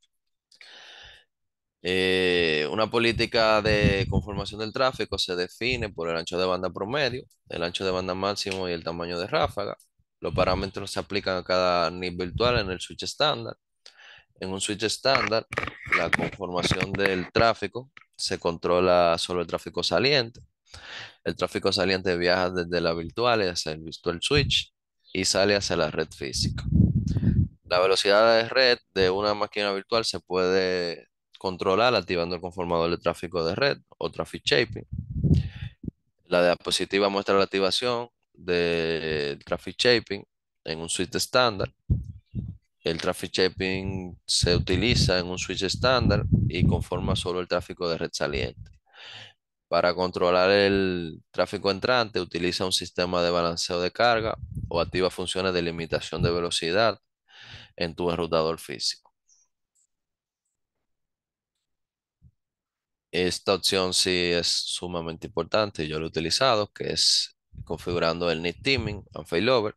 Una política de conformación del tráfico se define por el ancho de banda promedio, el ancho de banda máximo y el tamaño de ráfaga. Los parámetros se aplican a cada NIC virtual en el switch estándar. En un switch estándar, la conformación del tráfico se controla solo el tráfico saliente. El tráfico saliente viaja desde la virtual hacia el virtual switch y sale hacia la red física. La velocidad de red de una máquina virtual se puede controlar activando el conformador de tráfico de red o traffic shaping. La diapositiva muestra la activación del traffic shaping en un switch estándar. El traffic shaping se utiliza en un switch estándar y conforma solo el tráfico de red saliente. Para controlar el tráfico entrante, utiliza un sistema de balanceo de carga o activa funciones de limitación de velocidad en tu enrutador físico. Esta opción sí es sumamente importante, yo lo he utilizado, que es configurando el NIC Teaming and Failover.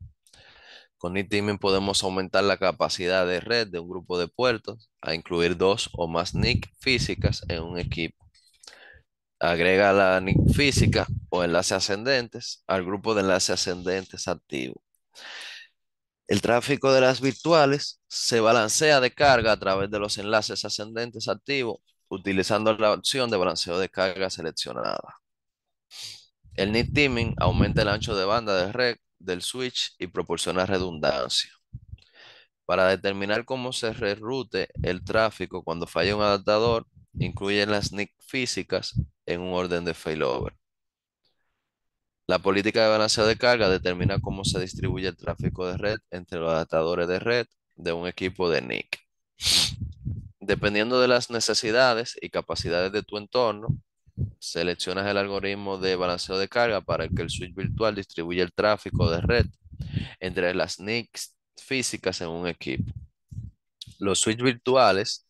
Con NIC Teaming podemos aumentar la capacidad de red de un grupo de puertos a incluir dos o más NIC físicas en un equipo. Agrega la NIC física o enlaces ascendentes al grupo de enlaces ascendentes activo. El tráfico de las virtuales se balancea de carga a través de los enlaces ascendentes activos utilizando la opción de balanceo de carga seleccionada. El need teaming aumenta el ancho de banda de red del switch y proporciona redundancia. Para determinar cómo se reroute el tráfico cuando falla un adaptador, incluye las NIC físicas en un orden de failover. La política de balanceo de carga determina cómo se distribuye el tráfico de red entre los adaptadores de red de un equipo de NIC. Dependiendo de las necesidades y capacidades de tu entorno, seleccionas el algoritmo de balanceo de carga para que el switch virtual distribuya el tráfico de red entre las NICs físicas en un equipo. Los switches virtuales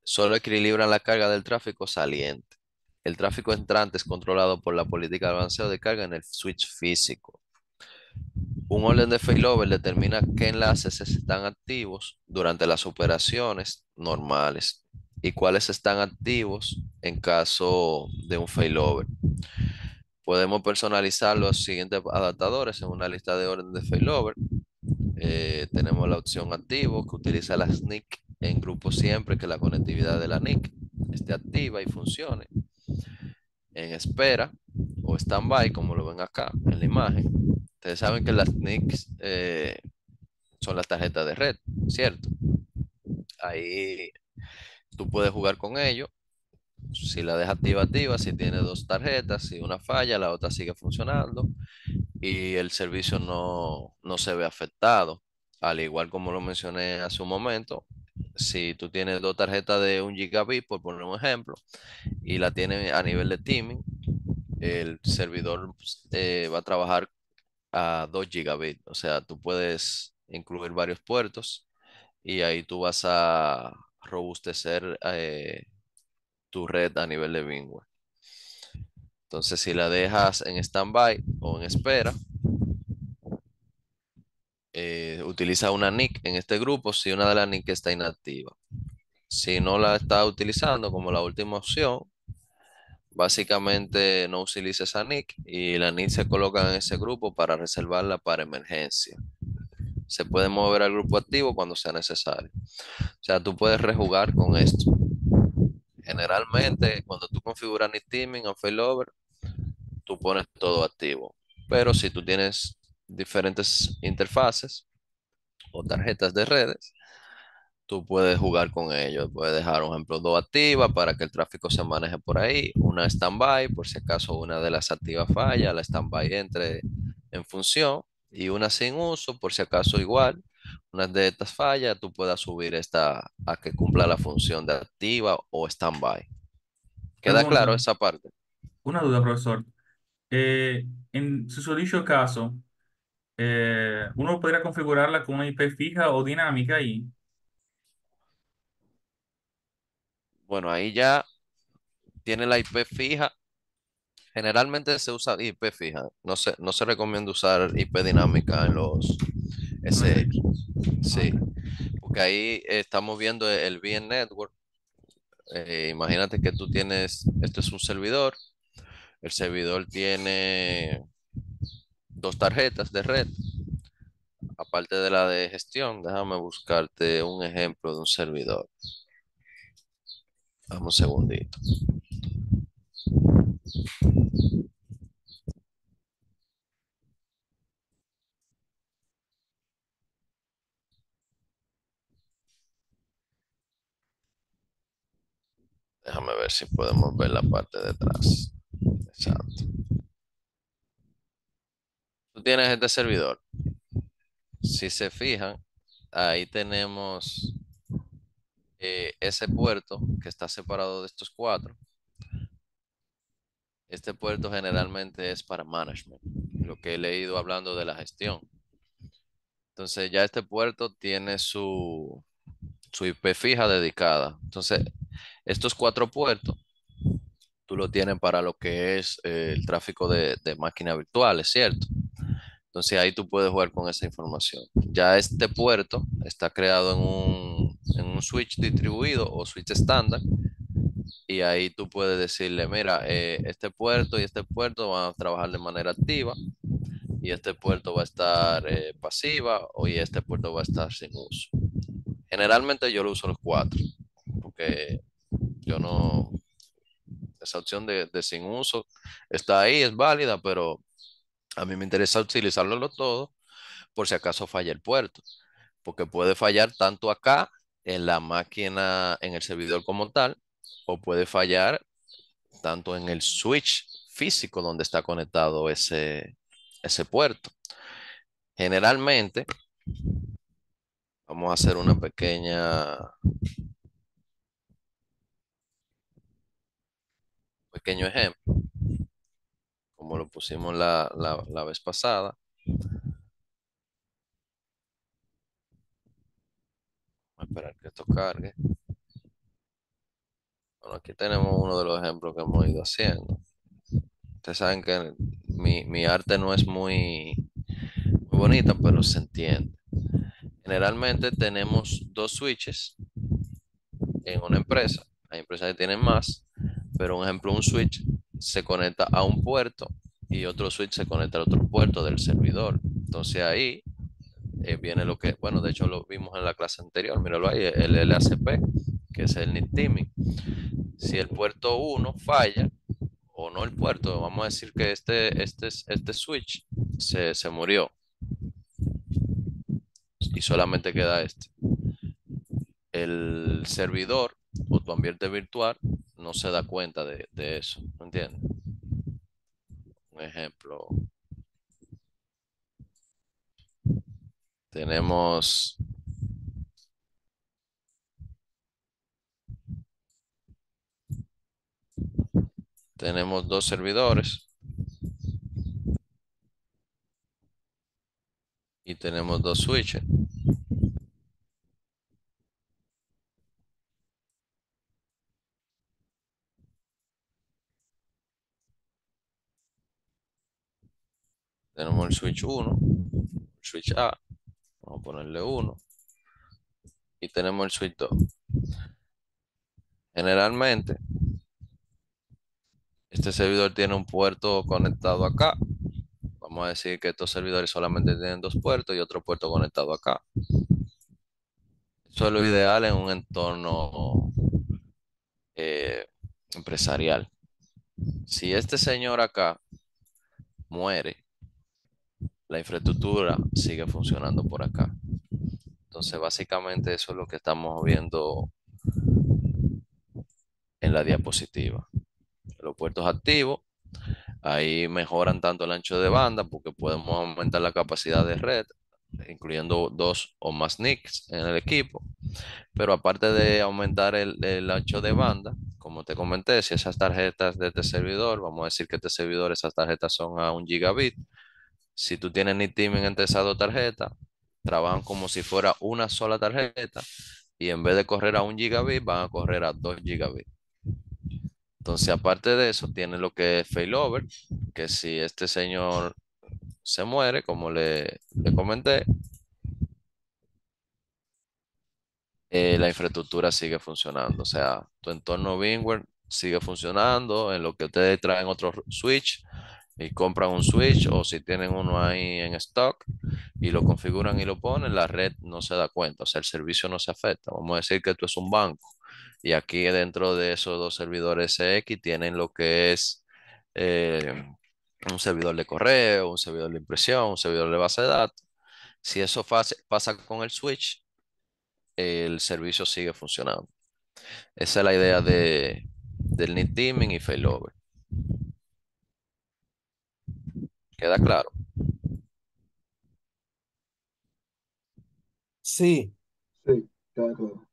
solo equilibran la carga del tráfico saliente. El tráfico entrante es controlado por la política de balanceo de carga en el switch físico. Un orden de failover determina qué enlaces están activos durante las operaciones normales y cuáles están activos en caso de un failover. Podemos personalizar los siguientes adaptadores en una lista de orden de failover. Tenemos la opción activo que utiliza las NIC en grupo siempre que la conectividad de la NIC esté activa y funcione. En espera o standby, como lo ven acá en la imagen. Ustedes saben que las NICs son las tarjetas de red, ¿cierto? Ahí tú puedes jugar con ello. Si la dejas activa, si tiene dos tarjetas, si una falla, la otra sigue funcionando y el servicio no se ve afectado. Al igual como lo mencioné hace un momento, si tú tienes dos tarjetas de 1 gigabit, por poner un ejemplo, y la tienes a nivel de teaming, el servidor va a trabajar a 2 gigabit. O sea, tú puedes incluir varios puertos y ahí tú vas a robustecer tu red a nivel de VMware. Entonces, si la dejas en standby o en espera, utiliza una NIC en este grupo si una de las NIC está inactiva. Si no la está utilizando como la última opción, básicamente no utiliza esa NIC y la NIC se coloca en ese grupo para reservarla para emergencia. Se puede mover al grupo activo cuando sea necesario. O sea, tú puedes rejugar con esto. Generalmente, cuando tú configuras NIC Teaming o Failover, tú pones todo activo. Pero si tú tienes diferentes interfaces o tarjetas de redes, tú puedes jugar con ellos. Puedes dejar, por ejemplo, dos activas para que el tráfico se maneje por ahí, una standby, por si acaso una de las activas falla, la standby entre en función, y una sin uso, por si acaso igual, una de estas falla, tú puedas subir esta a que cumpla la función de activa o standby. ¿Queda claro Pregunta, esa parte? una duda, profesor. En su dicho caso, uno podría configurarla con una IP fija o dinámica y Bueno, ahí ya tiene la IP fija. Generalmente se usa IP fija. No se recomienda usar IP dinámica en los no sé. SX. Sí, Ok. porque ahí estamos viendo el VN Network. Imagínate que tú tienes, esto es un servidor. El servidor tiene dos tarjetas de red, aparte de la de gestión. Déjame buscarte un ejemplo de un servidor. Dame un segundito. Déjame ver si podemos ver la parte de atrás. Exacto. Tú tienes este servidor. Si se fijan, ahí tenemos ese puerto que está separado de estos cuatro. Este puerto generalmente es para management, lo que he leído hablando de la gestión. Entonces ya este puerto tiene su IP fija dedicada. Entonces, estos cuatro puertos, tú lo tienes para lo que es el tráfico de máquinas virtuales, ¿cierto? Entonces ahí tú puedes jugar con esa información. Ya este puerto está creado en un switch distribuido o switch estándar y ahí tú puedes decirle, mira, este puerto y este puerto van a trabajar de manera activa y este puerto va a estar pasiva y este puerto va a estar sin uso. Generalmente yo lo uso los cuatro porque Yo no, esa opción de sin uso está ahí, es válida, pero a mí me interesa utilizarlo todo por si acaso falla el puerto, porque puede fallar tanto acá en la máquina, en el servidor como tal, o puede fallar tanto en el switch físico donde está conectado ese puerto. Generalmente, vamos a hacer una pequeño ejemplo, como lo pusimos la vez pasada. Vamos a esperar que esto cargue. Bueno, aquí tenemos uno de los ejemplos que hemos ido haciendo. Ustedes saben que mi arte no es muy bonita, pero se entiende. Generalmente tenemos dos switches en una empresa. Hay empresas que tienen más, pero un ejemplo, un switch se conecta a un puerto y otro switch se conecta al otro puerto del servidor. Entonces ahí viene lo que, bueno, de hecho lo vimos en la clase anterior, míralo ahí, el LACP, que es el NIC Teaming. Si el puerto uno falla, o no el puerto, vamos a decir que este switch se murió y solamente queda este. El servidor o tu ambiente virtual no se da cuenta de eso, ¿me entiendes? Un ejemplo, tenemos, tenemos dos servidores y tenemos dos switches. Tenemos el switch 1, el switch A, vamos a ponerle 1, y tenemos el switch 2. Generalmente, este servidor tiene un puerto conectado acá. Vamos a decir que estos servidores solamente tienen dos puertos y otro puerto conectado acá. Eso es lo ideal en un entorno eh, empresarial. Si este señor acá muere, la infraestructura sigue funcionando por acá. Entonces, básicamente eso es lo que estamos viendo en la diapositiva. Los puertos activos, ahí mejoran tanto el ancho de banda porque podemos aumentar la capacidad de red, incluyendo dos o más NICs en el equipo. Pero aparte de aumentar el ancho de banda, como te comenté, si esas tarjetas de este servidor, vamos a decir que este servidor, esas tarjetas son a 1 gigabit. Si tú tienes NITiming entre esas dos tarjetas, trabajan como si fuera una sola tarjeta y en vez de correr a 1 gigabit, van a correr a 2 gigabit. Entonces, aparte de eso, tiene lo que es failover, que si este señor se muere, como le comenté, la infraestructura sigue funcionando. O sea, tu entorno VMware sigue funcionando en lo que ustedes traen otro switch y compran un switch o si tienen uno ahí en stock y lo configuran y lo ponen, la red no se da cuenta, o sea, el servicio no se afecta. Vamos a decir que esto es un banco y aquí dentro de esos dos servidores X tienen lo que es eh, un servidor de correo, un servidor de impresión, un servidor de base de datos. Si eso pasa con el switch, el servicio sigue funcionando. Esa es la idea del need teaming y failover. ¿Queda claro? Sí, Sí, queda claro.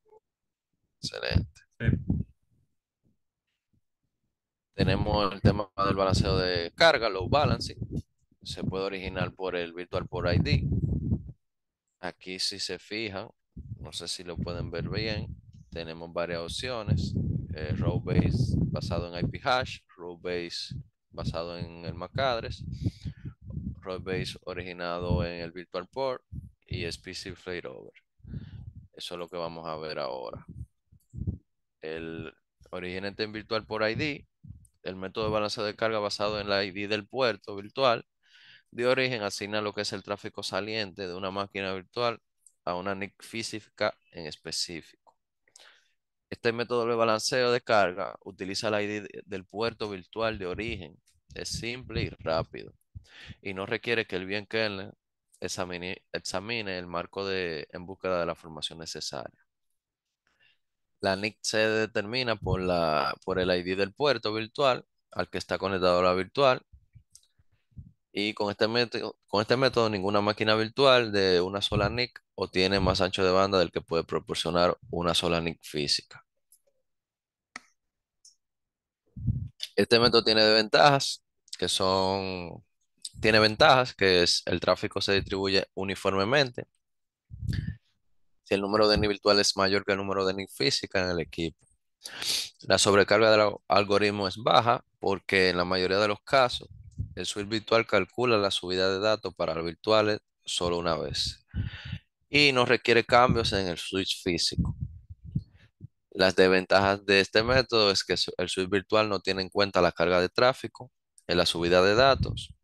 Excelente. Sí. Tenemos el tema del balanceo de carga, load balancing. Se puede originar por el Virtual Port ID. Aquí si se fijan, no sé si lo pueden ver bien, tenemos varias opciones. Row base basado en IP hash, row base basado en el MAC address, row base originado en el Virtual Port y specific failover. Eso es lo que vamos a ver ahora. El originante en Virtual Port ID, el método de balanceo de carga basado en la ID del puerto virtual, de origen asigna lo que es el tráfico saliente de una máquina virtual a una NIC física en específico. Este método de balanceo de carga utiliza la ID del puerto virtual de origen. Es simple y rápido y no requiere que el bien kernel examine el marco en búsqueda de la información necesaria. La NIC se determina por el ID del puerto virtual al que está conectado la virtual. Y con este método, ninguna máquina virtual de una sola NIC obtiene más ancho de banda del que puede proporcionar una sola NIC física. Este método tiene ventajas, que es el tráfico se distribuye uniformemente. Si el número de NIC virtual es mayor que el número de NIC física en el equipo. La sobrecarga del algoritmo es baja porque en la mayoría de los casos el switch virtual calcula la subida de datos para los virtuales solo una vez y no requiere cambios en el switch físico. Las desventajas de este método es que el switch virtual no tiene en cuenta la carga de tráfico en la subida de datos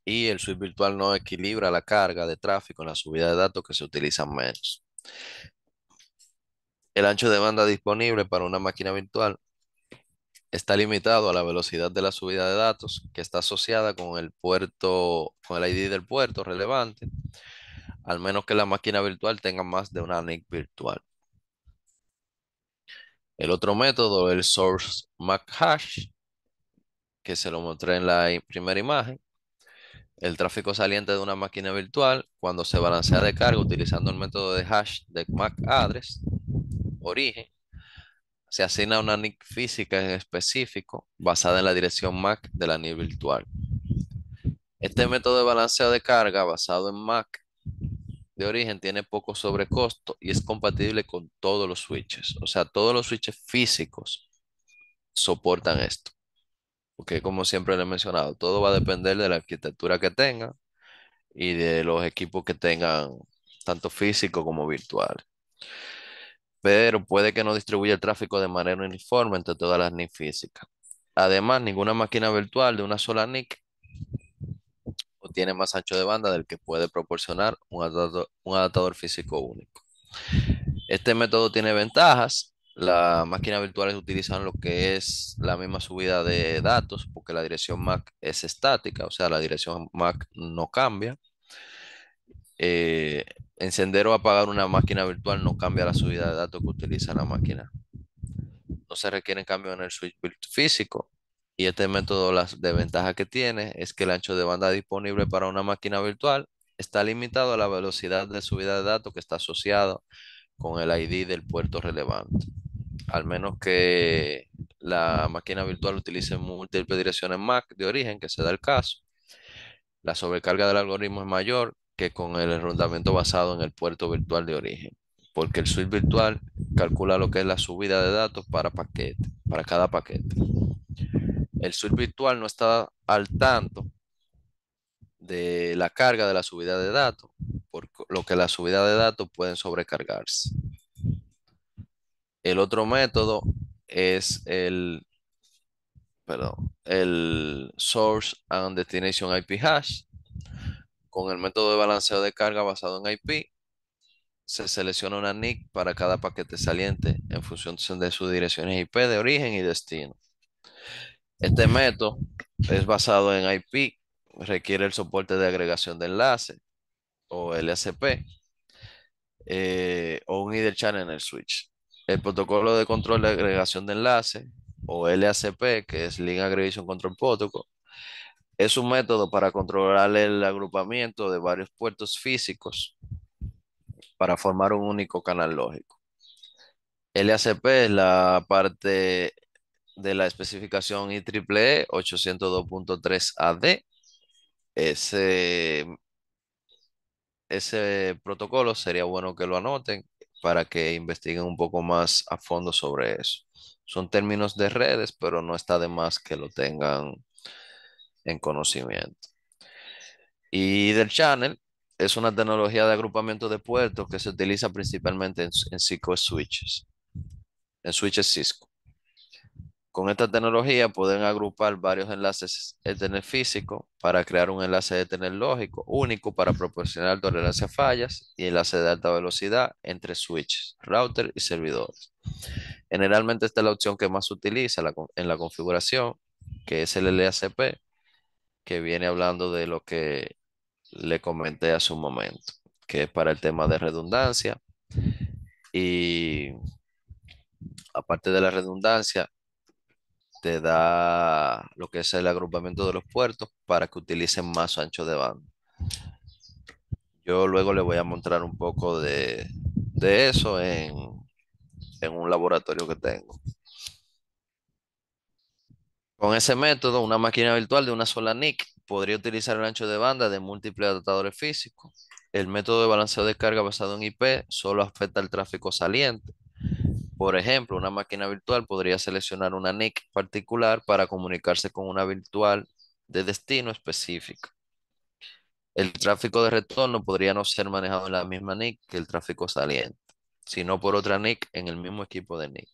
y el switch virtual no equilibra la carga de tráfico en la subida de datos que se utilizan menos. El ancho de banda disponible para una máquina virtual está limitado a la velocidad de la subida de datos que está asociada con el ID del puerto relevante, al menos que la máquina virtual tenga más de una NIC virtual. El otro método, el Source MAC Hash, que se lo mostré en la primera imagen, el tráfico saliente de una máquina virtual, cuando se balancea de carga utilizando el método de hash de MAC address, origen, se asigna una NIC física en específico basada en la dirección MAC de la NIC virtual. Este método de balanceo de carga basado en MAC de origen tiene poco sobrecosto y es compatible con todos los switches. O sea, todos los switches físicos soportan esto. Porque como siempre le he mencionado, todo va a depender de la arquitectura que tengan y de los equipos que tengan, tanto físico como virtual. Pero puede que no distribuya el tráfico de manera uniforme entre todas las NIC físicas. Además, ninguna máquina virtual de una sola NIC o tiene más ancho de banda del que puede proporcionar un adaptador físico único. Este método tiene ventajas. Las máquinas virtuales utilizan lo que es la misma subida de datos porque la dirección MAC es estática, o sea, la dirección MAC no cambia. Eh, Encender o apagar una máquina virtual no cambia la subida de datos que utiliza la máquina. No se requieren cambios en el switch físico. Y este método, las desventajas que tiene es que el ancho de banda disponible para una máquina virtual está limitado a la velocidad de subida de datos que está asociado con el ID del puerto relevante. Al menos que la máquina virtual utilice múltiples direcciones MAC de origen, que se da el caso. La sobrecarga del algoritmo es mayor que con el enrutamiento basado en el puerto virtual de origen, porque el switch virtual calcula lo que es la subida de datos para cada paquete. El switch virtual no está al tanto de la carga de la subida de datos, por lo que la subida de datos pueden sobrecargarse. El otro método es el Source and Destination IP Hash. Con el método de balanceo de carga basado en IP, se selecciona una NIC para cada paquete saliente en función de sus direcciones IP de origen y destino. Este método es basado en IP, requiere el soporte de agregación de enlace o LSP o un either channel en el switch. El protocolo de control de agregación de enlace o LACP, que es Link Aggregation Control Protocol, es un método para controlar el agrupamiento de varios puertos físicos para formar un único canal lógico. LACP es la parte de la especificación IEEE 802.3AD. Ese, ese protocolo sería bueno que lo anoten para que investiguen un poco más a fondo sobre eso. Son términos de redes, pero no está de más que lo tengan en conocimiento. Y del channel es una tecnología de agrupamiento de puertos que se utiliza principalmente en Cisco switches, en switches Cisco. Con esta tecnología pueden agrupar varios enlaces Ethernet físicos para crear un enlace Ethernet lógico único para proporcionar tolerancia a fallas y enlace de alta velocidad entre switches, router y servidores. Generalmente esta es la opción que más se utiliza en la configuración, que es el LACP, que viene hablando de lo que le comenté hace un momento, que es para el tema de redundancia y aparte de la redundancia, te da lo que es el agrupamiento de los puertos para que utilicen más ancho de banda. Yo luego le voy a mostrar un poco de eso en un laboratorio que tengo. Con ese método, una máquina virtual de una sola NIC podría utilizar el ancho de banda de múltiples adaptadores físicos. El método de balanceo de carga basado en IP solo afecta al tráfico saliente. Por ejemplo, una máquina virtual podría seleccionar una NIC particular para comunicarse con una virtual de destino específica. El tráfico de retorno podría no ser manejado en la misma NIC que el tráfico saliente, sino por otra NIC en el mismo equipo de NIC.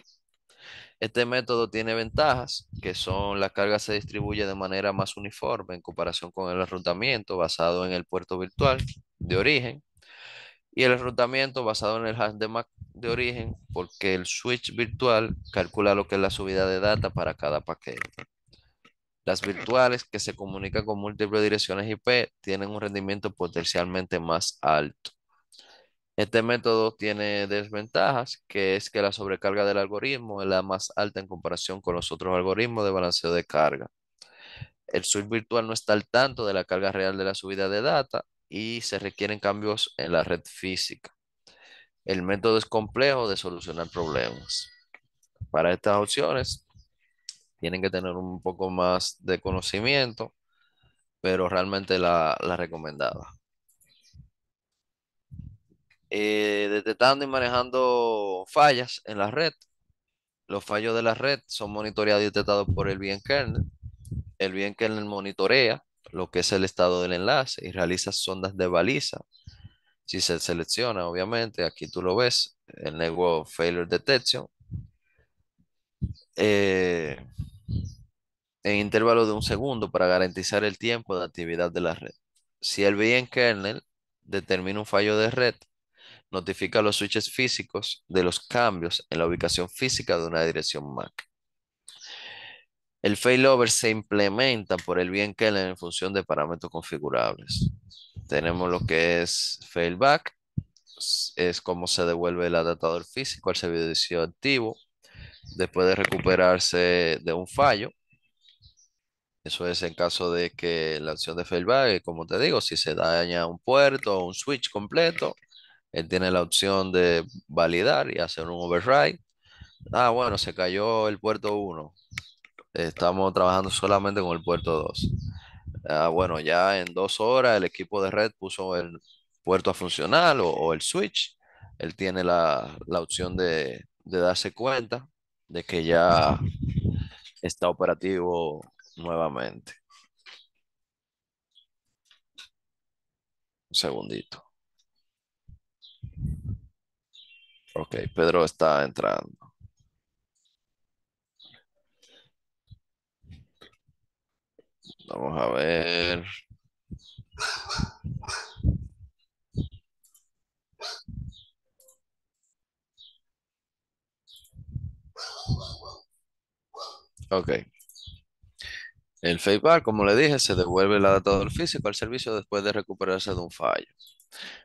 Este método tiene ventajas, que son la carga se distribuye de manera más uniforme en comparación con el enrutamiento basado en el puerto virtual de origen y el enrutamiento basado en el hash de MAC de origen, porque el switch virtual calcula lo que es la subida de data para cada paquete. Las virtuales que se comunican con múltiples direcciones IP tienen un rendimiento potencialmente más alto. Este método tiene desventajas, que es que la sobrecarga del algoritmo es la más alta en comparación con los otros algoritmos de balanceo de carga. El switch virtual no está al tanto de la carga real de la subida de data y se requieren cambios en la red física. El método es complejo de solucionar problemas. Para estas opciones tienen que tener un poco más de conocimiento, pero realmente la recomendaba. Detectando y manejando fallas en la red. Los fallos de la red son monitoreados y detectados por el bien kernel. El bien kernel monitorea lo que es el estado del enlace y realiza sondas de baliza. Si se selecciona, obviamente, aquí tú lo ves, el Network Failure Detection, eh, en intervalos de un segundo para garantizar el tiempo de actividad de la red. Si el bien kernel determina un fallo de red, notifica a los switches físicos de los cambios en la ubicación física de una dirección MAC. El failover se implementa por el bien kernel en función de parámetros configurables. Tenemos lo que es failback, es como se devuelve el adaptador físico al servicio activo después de recuperarse de un fallo. Eso es en caso de que la opción de failback, como te digo, si se daña un puerto o un switch completo, él tiene la opción de validar y hacer un override. Ah, bueno, se cayó el puerto 1. Estamos trabajando solamente con el puerto 2. Ah, bueno, ya en 2 horas el equipo de red puso el puerto a funcionar o el switch. Él tiene la opción de darse cuenta de que ya está operativo nuevamente. Un segundito. Ok, Pedro está entrando. Vamos a ver. Ok. El feedback, como le dije, se devuelve el adaptador físico al servicio después de recuperarse de un fallo.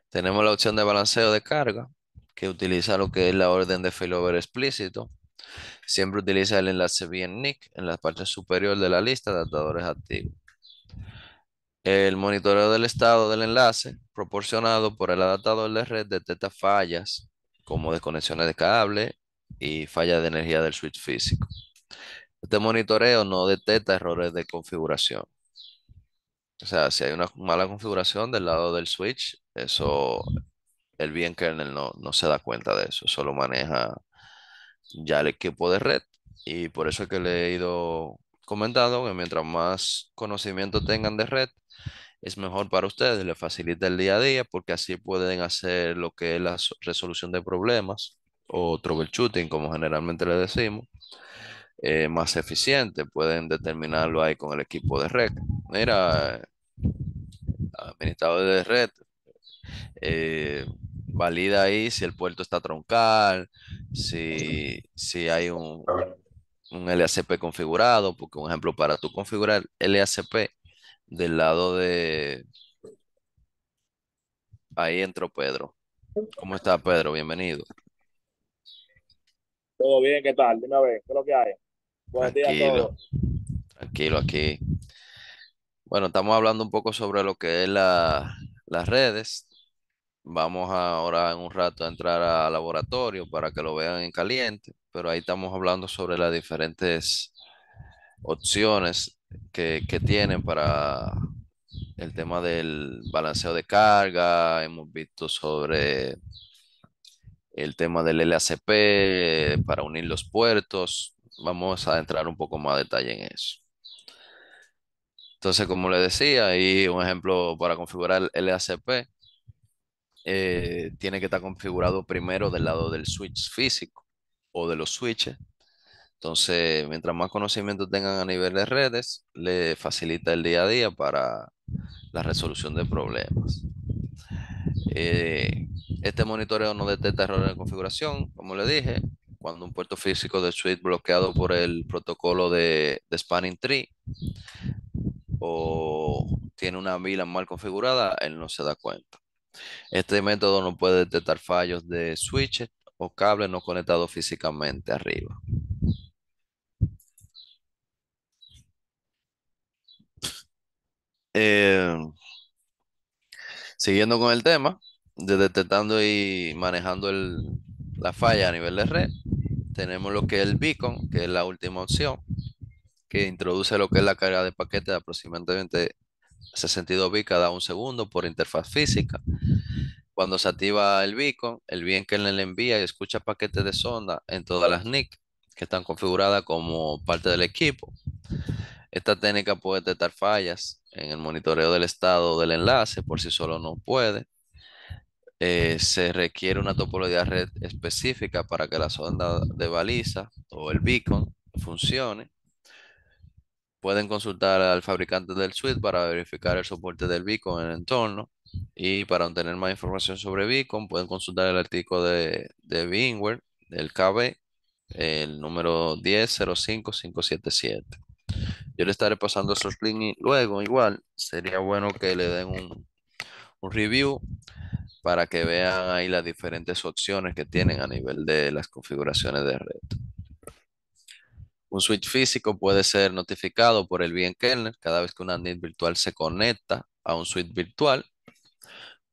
Tenemos la opción de balanceo de carga, que utiliza lo que es la orden de failover explícito. Siempre utiliza el enlace bien NIC en la parte superior de la lista de adaptadores activos. El monitoreo del estado del enlace proporcionado por el adaptador de red detecta fallas como desconexiones de cable y fallas de energía del switch físico. Este monitoreo no detecta errores de configuración. O sea, si hay una mala configuración del lado del switch, eso el bien kernel no se da cuenta de eso, solo maneja ya el equipo de red y por eso es que le he ido comentando que mientras más conocimiento tengan de red, es mejor para ustedes, les facilita el día a día porque así pueden hacer lo que es la resolución de problemas o troubleshooting, como generalmente le decimos, más eficiente. Pueden determinarlo ahí con el equipo de red. Mira, administrador de red, valida ahí si el puerto está troncal, si hay un LACP configurado, porque un ejemplo, para tú configurar LACP del lado de, ahí entró Pedro. ¿Cómo está Pedro? Bienvenido. Todo bien, ¿qué tal? Dime a ver, ¿qué es lo que hay? Buenos días a Tranquilo, todos. tranquilo aquí. Bueno, estamos hablando un poco sobre lo que es las redes. Vamos ahora en un rato a entrar al laboratorio para que lo vean en caliente, pero ahí estamos hablando sobre las diferentes opciones que tienen para el tema del balanceo de carga. Hemos visto sobre el tema del LACP para unir los puertos. Vamos a entrar un poco más a detalle en eso. Entonces, como le decía, ahí un ejemplo para configurar el LACP, tiene que estar configurado primero del lado del switch físico o de los switches. Entonces, mientras más conocimiento tengan a nivel de redes, le facilita el día a día para la resolución de problemas. Eh, este monitoreo no detecta errores de configuración, como le dije, cuando un puerto físico de switch bloqueado por el protocolo de Spanning Tree o tiene una VLAN mal configurada, él no se da cuenta. Este método no puede detectar fallos de switches o cables no conectados físicamente arriba. Eh, Siguiendo con el tema de detectando y manejando la falla a nivel de red, tenemos lo que es el beacon, que es la última opción, que introduce lo que es la carga de paquete de aproximadamente 62 bits cada un segundo por interfaz física. Cuando se activa el beacon, el bien que le envía y escucha paquetes de sonda en todas las NIC que están configuradas como parte del equipo. Esta técnica puede detectar fallas en el monitoreo del estado del enlace, por si solo no puede. Se requiere una topología red específica para que la sonda de baliza o el beacon funcione. Pueden consultar al fabricante del suite para verificar el soporte del beacon en el entorno. Y para obtener más información sobre beacon, pueden consultar el artículo de VMware, del KB, el número 10.05577. Yo le estaré pasando esos links luego. Igual, sería bueno que le den un review para que vean ahí las diferentes opciones que tienen a nivel de las configuraciones de red. Un switch físico puede ser notificado por el bien kernel cada vez que una NIC virtual se conecta a un switch virtual.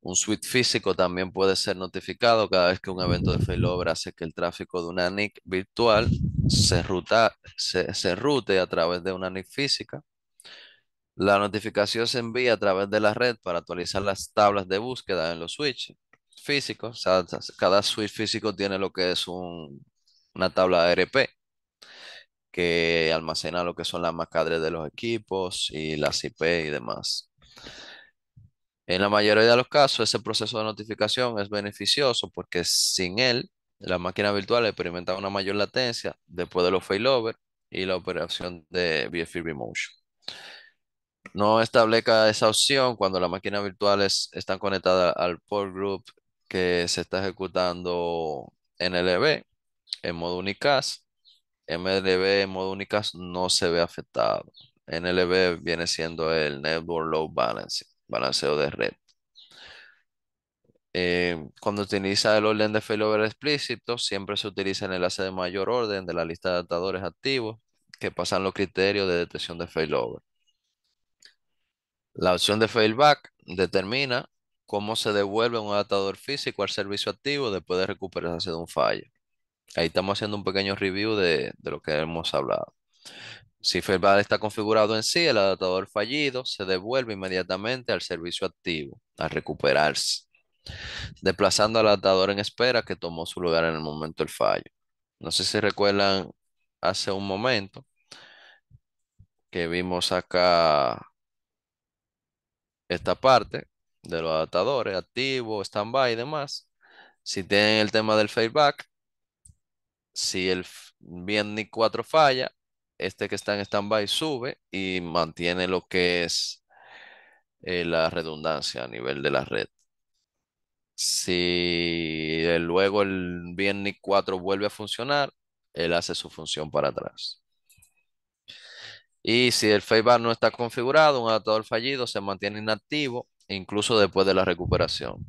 Un switch físico también puede ser notificado cada vez que un evento de failover hace que el tráfico de una NIC virtual se rute a través de una NIC física. La notificación se envía a través de la red para actualizar las tablas de búsqueda en los switches físicos. O sea, cada switch físico tiene lo que es una tabla ARP que almacena lo que son las MAC de los equipos y las IP y demás. En la mayoría de los casos, ese proceso de notificación es beneficioso porque sin él, la máquina virtual experimenta una mayor latencia después de los failover y la operación de BFE Remotion. No establezca esa opción cuando las máquinas virtuales están conectadas al port group que se está ejecutando NLB en modo unicast. MLB en modo unicast no se ve afectado. NLB viene siendo el Network Load Balancing, balanceo de red. Cuando utiliza el orden de failover explícito, siempre se utiliza el enlace de mayor orden de la lista de adaptadores activos que pasan los criterios de detección de failover. La opción de failback determina cómo se devuelve un adaptador físico al servicio activo después de recuperarse de un fallo. Ahí estamos haciendo un pequeño review de lo que hemos hablado. Si failback está configurado en sí, el adaptador fallido se devuelve inmediatamente al servicio activo, al recuperarse, desplazando al adaptador en espera que tomó su lugar en el momento del fallo. No sé si recuerdan hace un momento que vimos acá esta parte de los adaptadores, activo, standby y demás. Si tienen el tema del failback, si bien NIC 4 falla, este que está en standby sube y mantiene lo que es la redundancia a nivel de la red. Si luego el bien NIC 4 vuelve a funcionar, él hace su función para atrás. Y si el faceback no está configurado, un adaptador fallido se mantiene inactivo incluso después de la recuperación,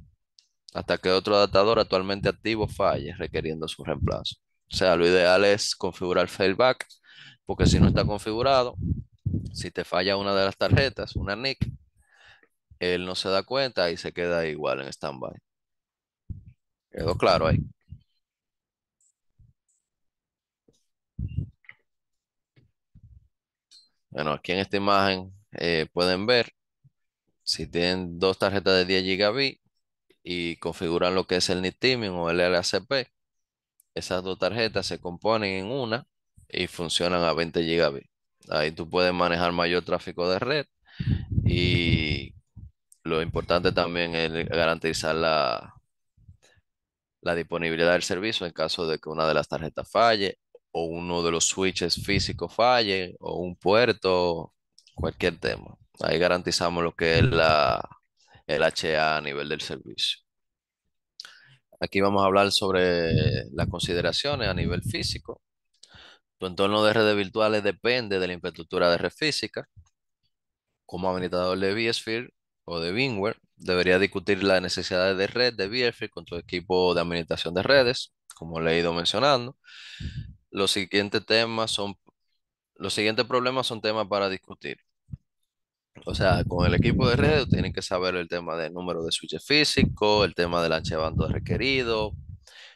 hasta que otro adaptador actualmente activo falle, requiriendo su reemplazo. O sea, lo ideal es configurar faceback, porque si no está configurado, si te falla una de las tarjetas, una NIC, él no se da cuenta y se queda igual en standby. ¿Quedó claro ahí? Bueno, aquí en esta imagen pueden ver si tienen dos tarjetas de 10 gigabits y configuran lo que es el NIC Teaming o el LACP. Esas dos tarjetas se componen en una y funcionan a 20 gigabits. Ahí tú puedes manejar mayor tráfico de red y lo importante también es garantizar la disponibilidad del servicio en caso de que una de las tarjetas falle o uno de los switches físicos falle o un puerto, cualquier tema. Ahí garantizamos lo que es el HA a nivel del servicio. Aquí vamos a hablar sobre las consideraciones a nivel físico. Tu entorno de redes virtuales depende de la infraestructura de red física. Como administrador de vSphere o de VMware, debería discutir las necesidades de red de vSphere con tu equipo de administración de redes, como le he ido mencionando. Los siguientes temas son, los siguientes problemas son temas para discutir. O sea, con el equipo de redes tienen que saber el tema del número de switches físicos, el tema del ancho de banda requerido,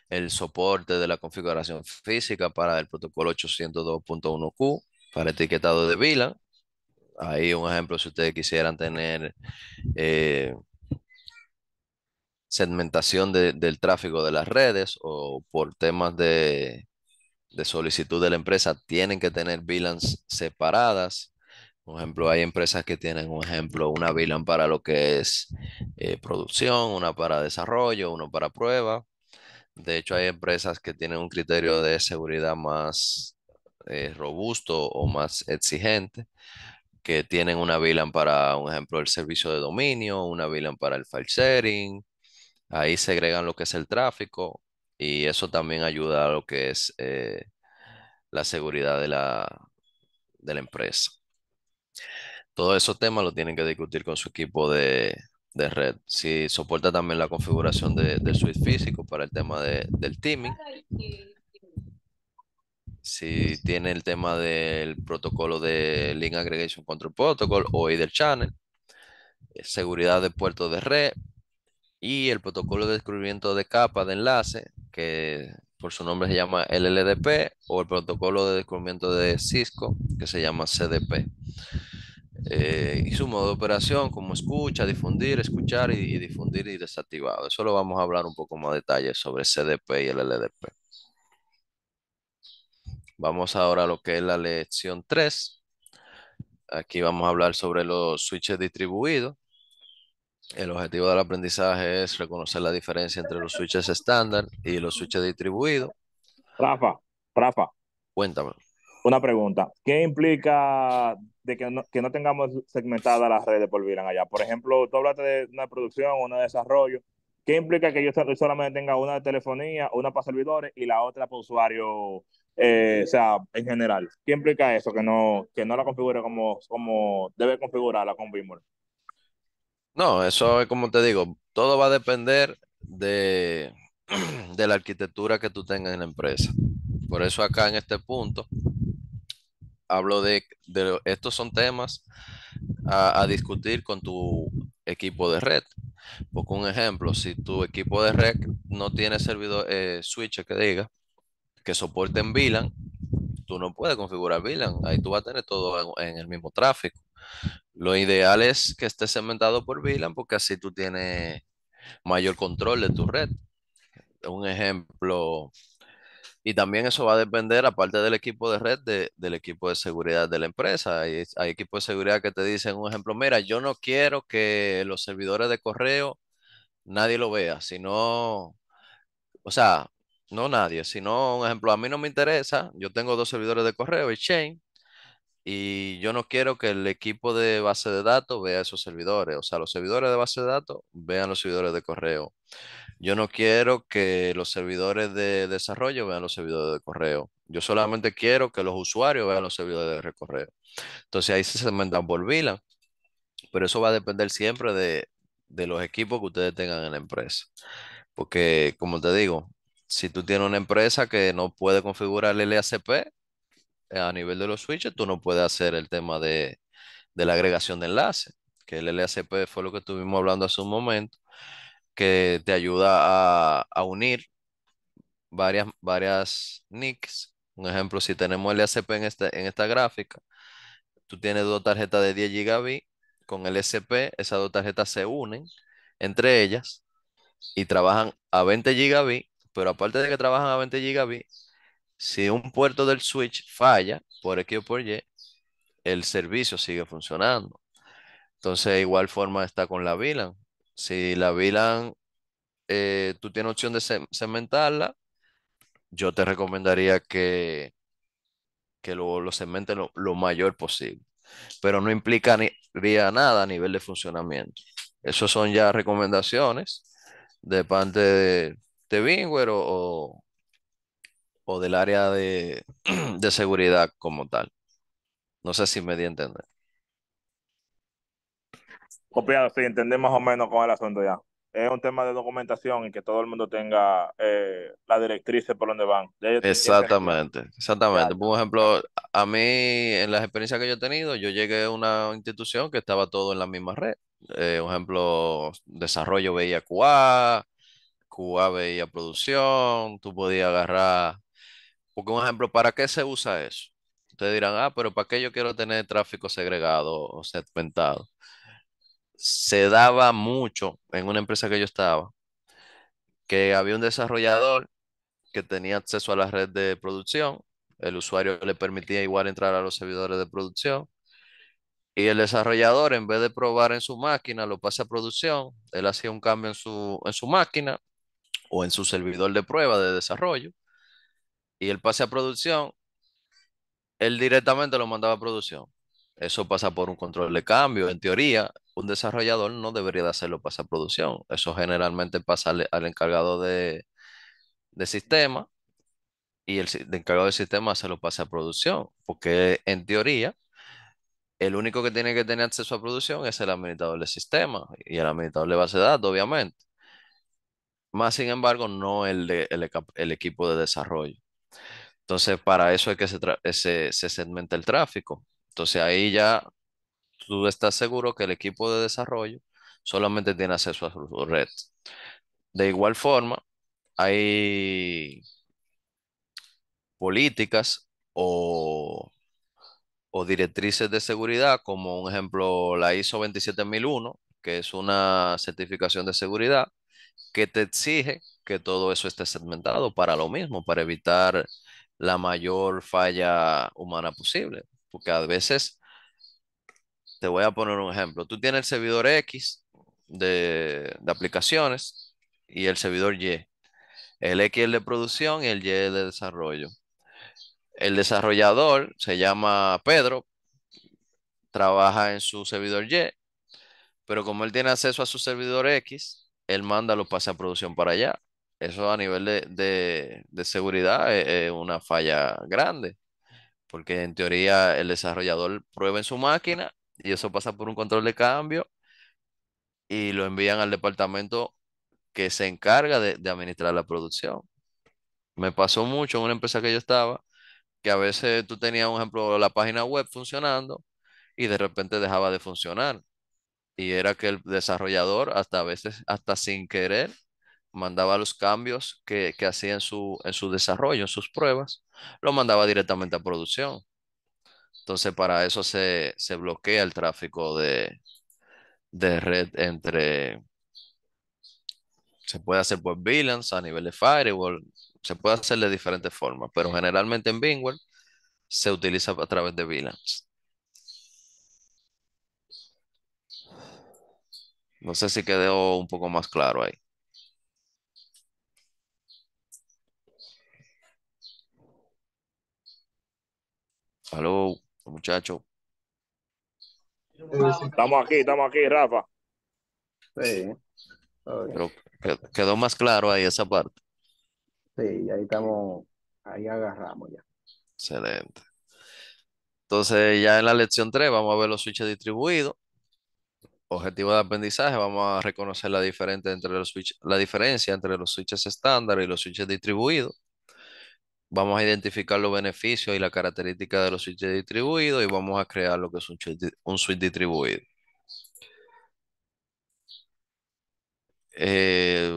el soporte de la configuración física para el protocolo 802.1Q, para etiquetado de VLAN. Ahí un ejemplo, si ustedes quisieran tener eh, segmentación del tráfico de las redes o por temas de solicitud de la empresa, tienen que tener VLANs separadas. Por ejemplo, hay empresas que tienen, un ejemplo, una VLAN para lo que es producción, una para desarrollo, uno para prueba. De hecho, hay empresas que tienen un criterio de seguridad más robusto o más exigente, que tienen una VLAN para, un ejemplo, el servicio de dominio, una VLAN para el file sharing. Ahí segregan lo que es el tráfico y eso también ayuda a lo que es la seguridad de la empresa. Todos esos temas lo tienen que discutir con su equipo de red. Si soporta también la configuración del switch físico para el tema del teaming. Si tiene el tema del protocolo de Link Aggregation Control Protocol o Either Channel, seguridad de puertos de red y el protocolo de descubrimiento de capa de enlace, que por su nombre se llama LLDP, o el protocolo de descubrimiento de Cisco, que se llama CDP. Y su modo de operación, como escucha, difundir, escuchar y difundir y desactivado. Eso lo vamos a hablar un poco más detalle sobre CDP y el LLDP. Vamos ahora a lo que es la lección 3. Aquí vamos a hablar sobre los switches distribuidos. El objetivo del aprendizaje es reconocer la diferencia entre los switches estándar y los switches distribuidos. Rafa, Rafa, Cuéntame. una pregunta. ¿Qué implica de que no tengamos segmentadas las redes por VLAN allá? Por ejemplo, tú hablaste de una producción, una de desarrollo. ¿Qué implica que yo solamente tenga una de telefonía, una para servidores y la otra para usuario, o sea, en general? ¿Qué implica eso? Que no la configure como debe configurarla con VMware. No, eso es como te digo, todo va a depender de la arquitectura que tú tengas en la empresa. Por eso acá en este punto hablo estos son temas a discutir con tu equipo de red. Porque un ejemplo, si tu equipo de red no tiene servidor switch que diga que soporten VLAN, tú no puedes configurar VLAN. Ahí tú vas a tener todo en el mismo tráfico. Lo ideal es que esté segmentado por VLAN porque así tú tienes mayor control de tu red. Un ejemplo, y también eso va a depender, aparte del equipo de red, del equipo de seguridad de la empresa. Hay equipos de seguridad que te dicen, un ejemplo, mira, yo no quiero que los servidores de correo nadie lo vea, sino, o sea, no nadie, sino un ejemplo, a mí no me interesa, yo tengo dos servidores de correo, Exchange, y yo no quiero que el equipo de base de datos vea esos servidores, o sea, los servidores de base de datos vean los servidores de correo. Yo no quiero que los servidores de desarrollo vean los servidores de correo. Yo solamente quiero que los usuarios vean los servidores de correo. Entonces ahí se segmentan por VLAN, pero eso va a depender siempre de los equipos que ustedes tengan en la empresa. Porque, como te digo, si tú tienes una empresa que no puede configurar el LACP a nivel de los switches, tú no puedes hacer el tema de la agregación de enlaces, que el LACP fue lo que estuvimos hablando hace un momento, que te ayuda a unir varias NICs. Un ejemplo, si tenemos LACP en esta gráfica, tú tienes dos tarjetas de 10 gigabits con LSP, esas dos tarjetas se unen entre ellas y trabajan a 20 gigabits, pero aparte de que trabajan a 20 gigabits, si un puerto del switch falla por X o por Y, el servicio sigue funcionando. Entonces, de igual forma está con la VLAN. Si la VLAN, tú tienes opción de segmentarla, yo te recomendaría que lo segmenten lo mayor posible, pero no implicaría nada a nivel de funcionamiento. Esos son ya recomendaciones de parte de VMware o del área de seguridad como tal. No sé si me di a entender. Copiado, sí, entendí más o menos con el asunto ya. Es un tema de documentación y que todo el mundo tenga las directrices por donde van. Ya entendí. Exactamente, Ya, exactamente. ya. Por ejemplo, a mí, en las experiencias que yo he tenido, yo llegué a una institución que estaba todo en la misma red. Un ejemplo, desarrollo veía QA, QA veía producción, tú podías agarrar, porque un ejemplo, ¿para qué se usa eso? Ustedes dirán, pero ¿para qué yo quiero tener tráfico segregado o segmentado? Se daba mucho en una empresa que yo estaba, que había un desarrollador que tenía acceso a la red de producción, el usuario le permitía igual entrar a los servidores de producción, y el desarrollador, en vez de probar en su máquina, lo pasa a producción, él hacía un cambio en su máquina o en su servidor de prueba de desarrollo, y el pase a producción, él directamente lo mandaba a producción. Eso pasa por un control de cambio. En teoría, un desarrollador no debería de hacerlo pasar a producción. Eso generalmente pasa al encargado de sistema y el encargado del sistema se lo pasa a producción. Porque en teoría, el único que tiene que tener acceso a producción es el administrador del sistema y el administrador de base de datos, obviamente. Más sin embargo, no el equipo de desarrollo. Entonces, para eso es que se segmenta el tráfico. Entonces, ahí ya tú estás seguro que el equipo de desarrollo solamente tiene acceso a su red. De igual forma, hay políticas o directrices de seguridad, como un ejemplo la ISO 27001, que es una certificación de seguridad que te exige que todo eso esté segmentado para lo mismo, para evitar la mayor falla humana posible. Porque a veces, te voy a poner un ejemplo, tú tienes el servidor X de aplicaciones y el servidor Y. El X es el de producción y el Y es el de desarrollo. El desarrollador se llama Pedro, trabaja en su servidor Y, pero como él tiene acceso a su servidor X, él manda los pases a producción para allá. Eso a nivel de seguridad es una falla grande, porque en teoría el desarrollador prueba en su máquina y eso pasa por un control de cambio y lo envían al departamento que se encarga de administrar la producción. Me pasó mucho en una empresa que yo estaba, que a veces tú tenías, un ejemplo, la página web funcionando y de repente dejaba de funcionar. Y era que el desarrollador, hasta a veces, hasta sin querer, mandaba los cambios que hacía en su desarrollo, en sus pruebas, lo mandaba directamente a producción. Entonces, para eso se bloquea el tráfico de red se puede hacer por VLANs a nivel de firewall, se puede hacer de diferentes formas, pero generalmente en VMware se utiliza a través de VLANs. No sé si quedó un poco más claro ahí. Aló, muchacho. Sí. Estamos aquí, Rafa. Sí, todo bien. Pero quedó más claro ahí esa parte. Sí, ahí estamos, ahí agarramos ya. Excelente. Entonces, ya en la lección 3 vamos a ver los switches distribuidos. Objetivo de aprendizaje, vamos a reconocer la diferencia entre los switches estándar y los switches distribuidos. Vamos a identificar los beneficios y las características de los switches distribuidos y vamos a crear lo que es un switch distribuido. Eh,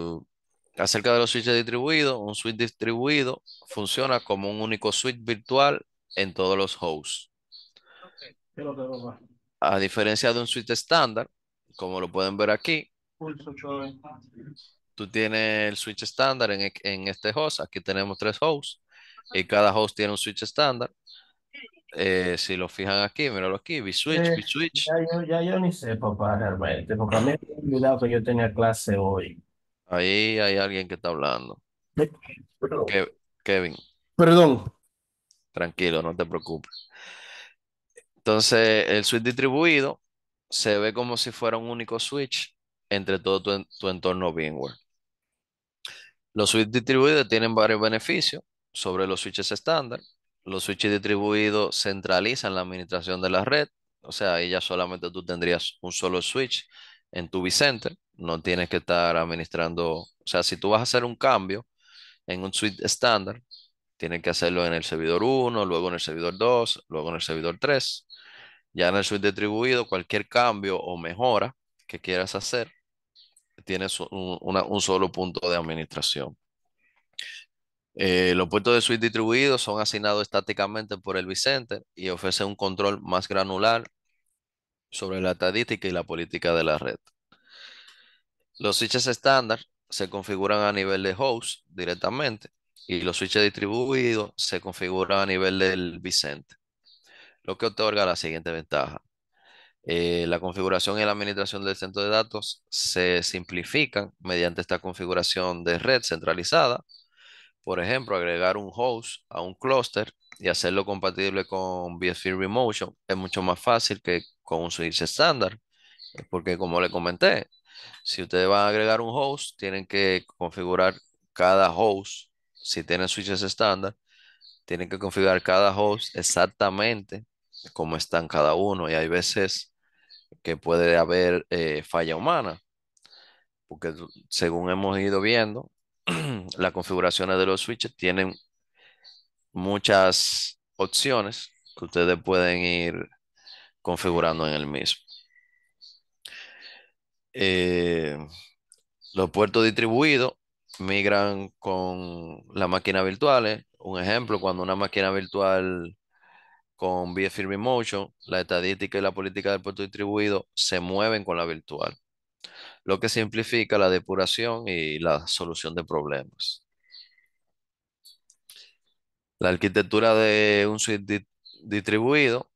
Acerca de los switches distribuidos, un switch distribuido funciona como un único switch virtual en todos los hosts. ¿Qué es lo que va? A diferencia de un switch estándar, como lo pueden ver aquí, tú tienes el switch estándar en este host. Aquí tenemos 3 hosts y cada host tiene un switch estándar. Si lo fijan aquí, míralo aquí, Eh, B-switch. ya yo ni sé, papá, realmente, porque a mí me había olvidado que yo tenía clase hoy. Ahí hay alguien que está hablando. Perdón. Kevin, Perdón. tranquilo, no te preocupes. Entonces, el switch distribuido se ve como si fuera un único switch entre todo tu entorno VMware. Los switches distribuidos tienen varios beneficios sobre los switches estándar. Los switches distribuidos centralizan la administración de la red, o sea, ahí ya solamente tú tendrías un solo switch en tu vCenter, no tienes que estar administrando, o sea, si tú vas a hacer un cambio en un switch estándar, tienes que hacerlo en el servidor 1, luego en el servidor 2, luego en el servidor 3. Ya en el switch distribuido, cualquier cambio o mejora que quieras hacer, tienes un solo punto de administración. Los puertos de switch distribuidos son asignados estáticamente por el vCenter y ofrecen un control más granular sobre la estadística y la política de la red. Los switches estándar se configuran a nivel de host directamente y los switches distribuidos se configuran a nivel del vCenter, lo que otorga la siguiente ventaja. La configuración y la administración del centro de datos se simplifican mediante esta configuración de red centralizada. Por ejemplo, agregar un host a un clúster y hacerlo compatible con BSP Remotion es mucho más fácil que con un switch estándar, porque como le comenté, si ustedes van a agregar un host, tienen que configurar cada host. Si tienen switches estándar, tienen que configurar cada host exactamente como están cada uno. Y hay veces que puede haber falla humana, porque según hemos ido viendo, las configuraciones de los switches tienen muchas opciones que ustedes pueden ir configurando en el mismo. Eh, los puertos distribuidos migran con las máquinas virtuales. Un ejemplo, cuando una máquina virtual con BSP Remotion, la estadística y la política del puerto distribuido se mueven con la virtual, lo que simplifica la depuración y la solución de problemas. La arquitectura de un switch distribuido,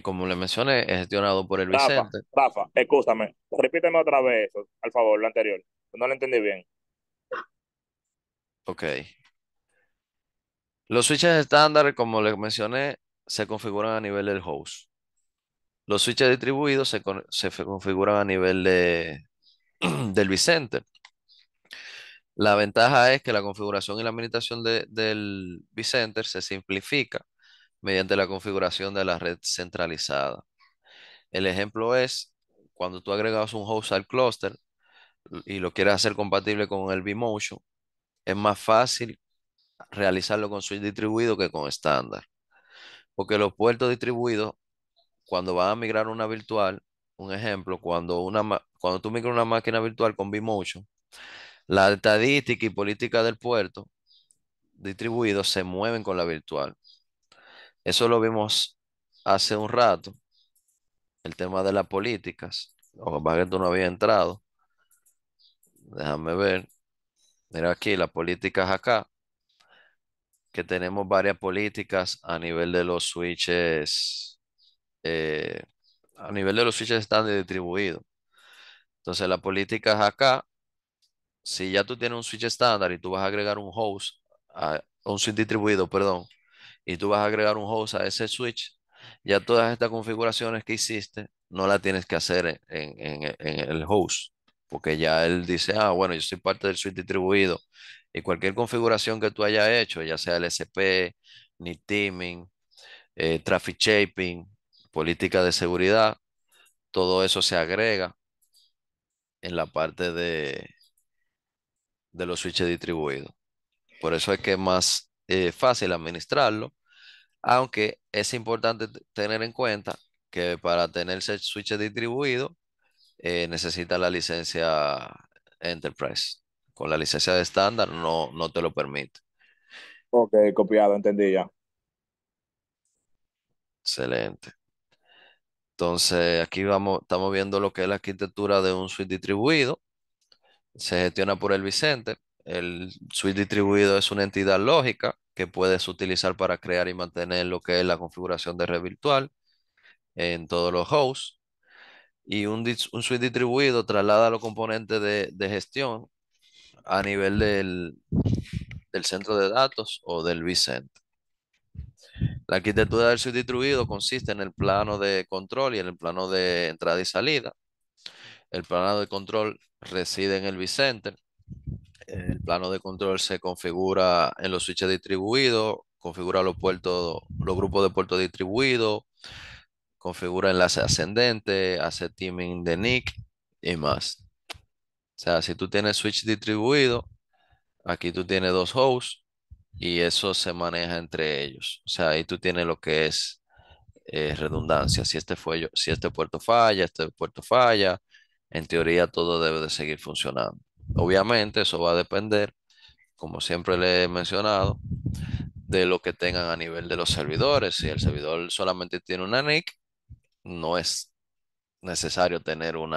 como le mencioné, es gestionado por el Rafa, Vicente. Rafa, escúchame. Repíteme otra vez eso, al favor, lo anterior. No lo entendí bien. Ok. Los switches estándar, como les mencioné, se configuran a nivel del host. Los switches distribuidos se configuran a nivel del vCenter. La ventaja es que la configuración y la administración del vCenter se simplifica mediante la configuración de la red centralizada. El ejemplo es cuando tú agregas un host al clúster y lo quieres hacer compatible con el vMotion, es más fácil realizarlo con switch distribuido que con estándar. Porque los puertos distribuidos, cuando van a migrar una virtual, un ejemplo, cuando tú migras una máquina virtual con vMotion, la estadística y política del puerto distribuido se mueven con la virtual. Eso lo vimos hace un rato, el tema de las políticas. O que tú no había entrado. Déjame ver. Mira aquí las políticas acá, que tenemos varias políticas a nivel de los switches, eh, a nivel de los switches estándar distribuidos. Entonces, las políticas acá, si ya tú tienes un switch estándar y tú vas a agregar un host, un switch distribuido, perdón, y tú vas a agregar un host a ese switch, ya todas estas configuraciones que hiciste no las tienes que hacer en el host, porque ya él dice, ah, bueno, yo soy parte del switch distribuido y cualquier configuración que tú hayas hecho, ya sea el SP, ni teaming, traffic shaping, política de seguridad, todo eso se agrega en la parte de los switches distribuidos. Por eso es que es más fácil administrarlo, aunque es importante tener en cuenta que para tener ese switch distribuido necesita la licencia Enterprise. Con la licencia de estándar no te lo permite. Ok, copiado, entendí ya. Excelente. Entonces aquí estamos viendo lo que es la arquitectura de un switch distribuido. Se gestiona por el vCenter. El switch distribuido es una entidad lógica que puedes utilizar para crear y mantener lo que es la configuración de red virtual en todos los hosts. Y un switch distribuido traslada los componentes de gestión a nivel del centro de datos o del vCenter. La arquitectura del switch distribuido consiste en el plano de control y en el plano de entrada y salida. El plano de control reside en el vCenter. El plano de control se configura en los switches distribuidos, configura los puertos, los grupos de puertos distribuidos, configura enlace ascendente, hace teaming de NIC y más. O sea, si tú tienes switch distribuido, aquí tú tienes dos hosts y eso se maneja entre ellos. O sea, ahí tú tienes lo que es redundancia. Si este puerto falla, este puerto falla, en teoría todo debe de seguir funcionando. Obviamente eso va a depender, como siempre le he mencionado, de lo que tengan a nivel de los servidores. Si el servidor solamente tiene una NIC, no es necesario tener un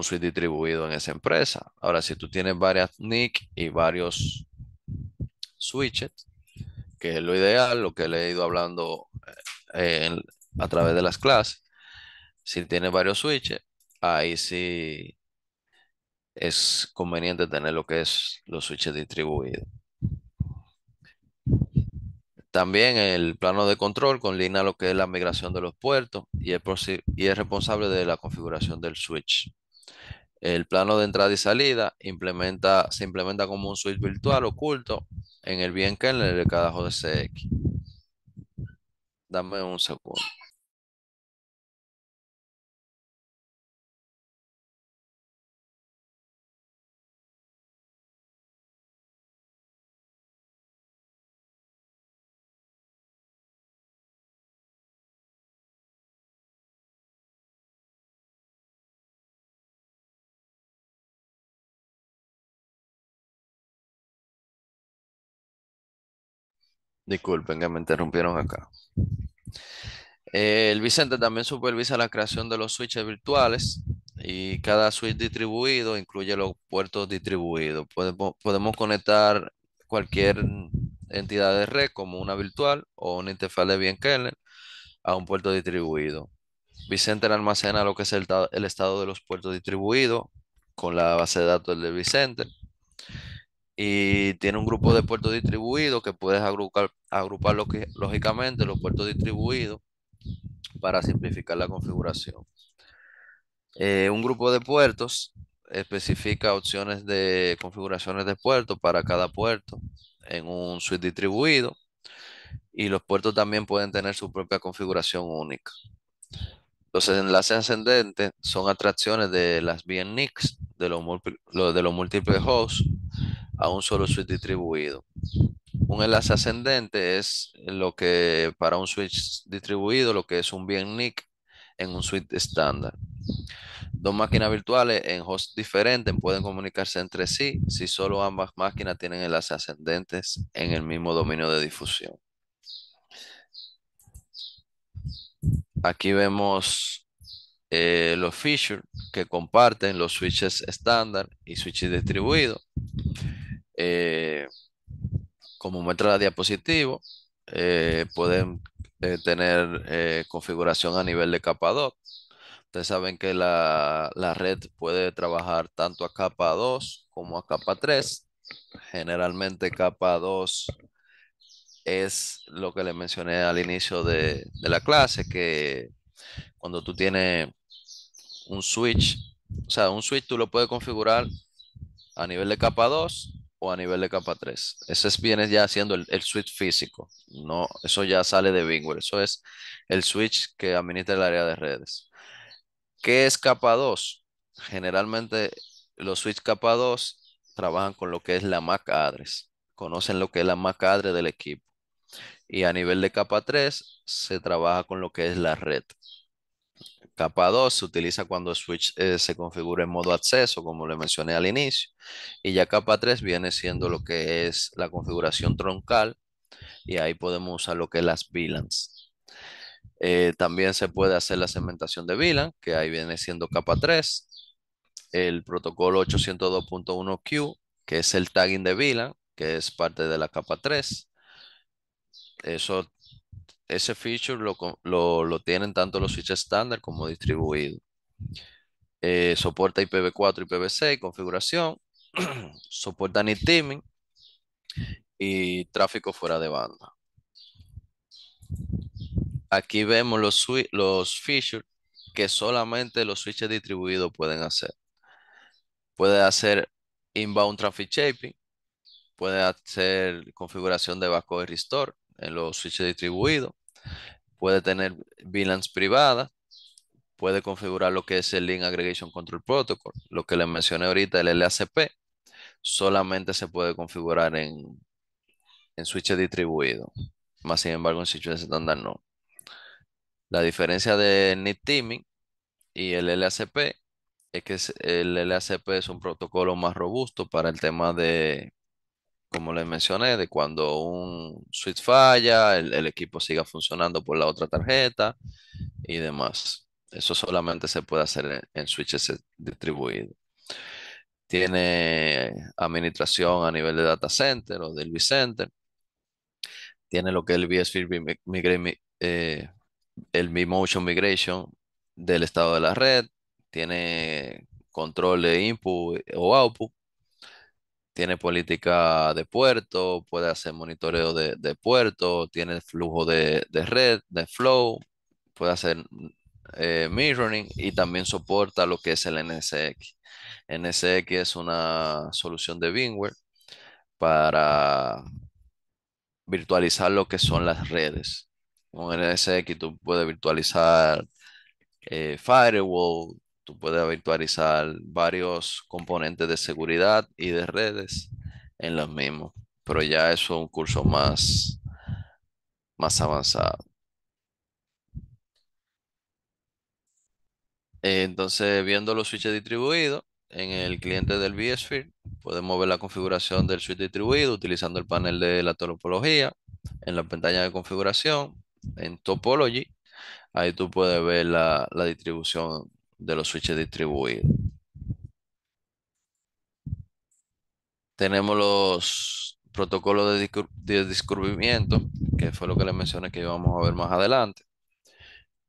suite distribuido en esa empresa. Ahora, si tú tienes varias NIC y varios switches, que es lo ideal, lo que le he ido hablando a través de las clases, si tienes varios switches, ahí sí es conveniente tener lo que es los switches distribuidos. También el plano de control coordina lo que es la migración de los puertos y es responsable de la configuración del switch. El plano de entrada y salida se implementa como un switch virtual oculto en el bien kernel de cada JCX. Dame un segundo. Disculpen que me interrumpieron acá. El Vicente también supervisa la creación de los switches virtuales y cada switch distribuido incluye los puertos distribuidos. Podemos conectar cualquier entidad de red como una virtual o una interfaz de bien kernel a un puerto distribuido. Vicenter almacena lo que es el estado de los puertos distribuidos con la base de datos del Vicenter y tiene un grupo de puertos distribuidos que puedes agrupar lógicamente los puertos distribuidos para simplificar la configuración. Un grupo de puertos especifica opciones de configuraciones de puertos para cada puerto en un suite distribuido y los puertos también pueden tener su propia configuración única. Los enlaces ascendentes son atracciones de las VNICs de los múltiples hosts a un solo switch distribuido. Un enlace ascendente es lo que para un switch distribuido, lo que es un VNIC en un switch estándar. Dos máquinas virtuales en hosts diferentes pueden comunicarse entre sí si solo ambas máquinas tienen enlaces ascendentes en el mismo dominio de difusión. Aquí vemos los features que comparten los switches estándar y switches distribuidos. Como muestra la diapositiva, pueden tener configuración a nivel de capa 2. Ustedes saben que la red puede trabajar tanto a capa 2 como a capa 3. Generalmente capa 2 es lo que le mencioné al inicio de la clase, que cuando tú tienes un switch, o sea, un switch tú lo puedes configurar a nivel de capa 2 o a nivel de capa 3. Viene ya siendo el switch físico. No, eso ya sale de VMware. Eso es el switch que administra el área de redes. ¿Qué es capa 2? Generalmente los switch capa 2 trabajan con lo que es la MAC address. Conocen lo que es la MAC address del equipo. Y a nivel de capa 3 se trabaja con lo que es la red. Capa 2 se utiliza cuando el switch se configura en modo acceso, como le mencioné al inicio. Y ya capa 3 viene siendo lo que es la configuración troncal. Y ahí podemos usar lo que es las VLANs. También se puede hacer la segmentación de VLAN, que ahí viene siendo capa 3. El protocolo 802.1Q, que es el tagging de VLAN, que es parte de la capa 3. Eso, ese feature lo tienen tanto los switches estándar como distribuidos. Soporta IPv4 y IPv6, configuración. Soporta NIT teaming y tráfico fuera de banda. Aquí vemos los features que solamente los switches distribuidos pueden hacer. Puede hacer inbound traffic shaping, puede hacer configuración de backup y restore en los switches distribuidos, puede tener VLANs privadas, puede configurar lo que es el Link Aggregation Control Protocol, lo que les mencioné ahorita, el LACP, solamente se puede configurar en switches distribuidos, más sin embargo en switches estándar no. La diferencia de NIT teaming y el LACP es que el LACP es un protocolo más robusto para el tema de, como les mencioné, de cuando un switch falla, el equipo siga funcionando por la otra tarjeta y demás. Eso solamente se puede hacer en switches distribuidos. Tiene administración a nivel de data center o del vCenter. Tiene lo que es el vSphere el vMotion Migration del estado de la red. Tiene control de input o output. Tiene política de puerto, puede hacer monitoreo de puerto, tiene flujo de red, de flow, puede hacer mirroring y también soporta lo que es el NSX. NSX es una solución de VMware para virtualizar lo que son las redes. Con NSX tú puedes virtualizar firewall, tú puedes virtualizar varios componentes de seguridad y de redes en los mismos, pero ya eso es un curso más avanzado. Entonces, viendo los switches distribuidos en el cliente del vSphere, podemos ver la configuración del switch distribuido utilizando el panel de la topología en la pantalla de configuración, en Topology. Ahí tú puedes ver la distribución de los switches distribuidos. Tenemos los protocolos de descubrimiento, que fue lo que les mencioné que íbamos a ver más adelante.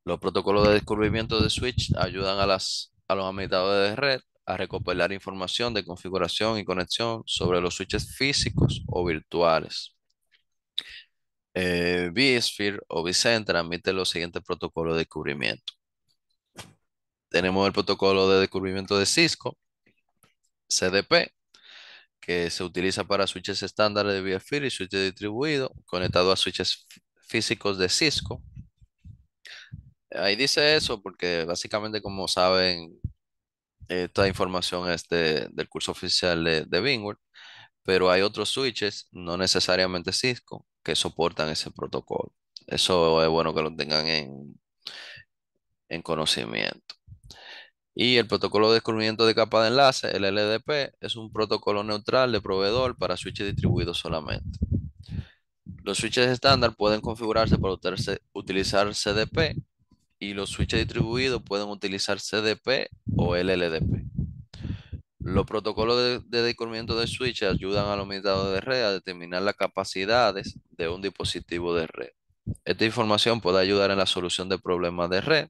Los protocolos de descubrimiento de switch ayudan a los administradores de red a recopilar información de configuración y conexión sobre los switches físicos o virtuales. vSphere o vCenter admite los siguientes protocolos de descubrimiento. Tenemos el protocolo de descubrimiento de Cisco, CDP, que se utiliza para switches estándares de vSphere y switches distribuidos conectados a switches físicos de Cisco. Ahí dice eso porque básicamente, como saben, esta información es del curso oficial de VMware, pero hay otros switches, no necesariamente Cisco, que soportan ese protocolo. Eso es bueno que lo tengan en conocimiento. Y el protocolo de descubrimiento de capa de enlace, el LDP, es un protocolo neutral de proveedor para switches distribuidos solamente. Los switches estándar pueden configurarse para utilizar CDP y los switches distribuidos pueden utilizar CDP o LLDP. Los protocolos de descubrimiento de switch ayudan a los administradores de red a determinar las capacidades de un dispositivo de red. Esta información puede ayudar en la solución de problemas de red.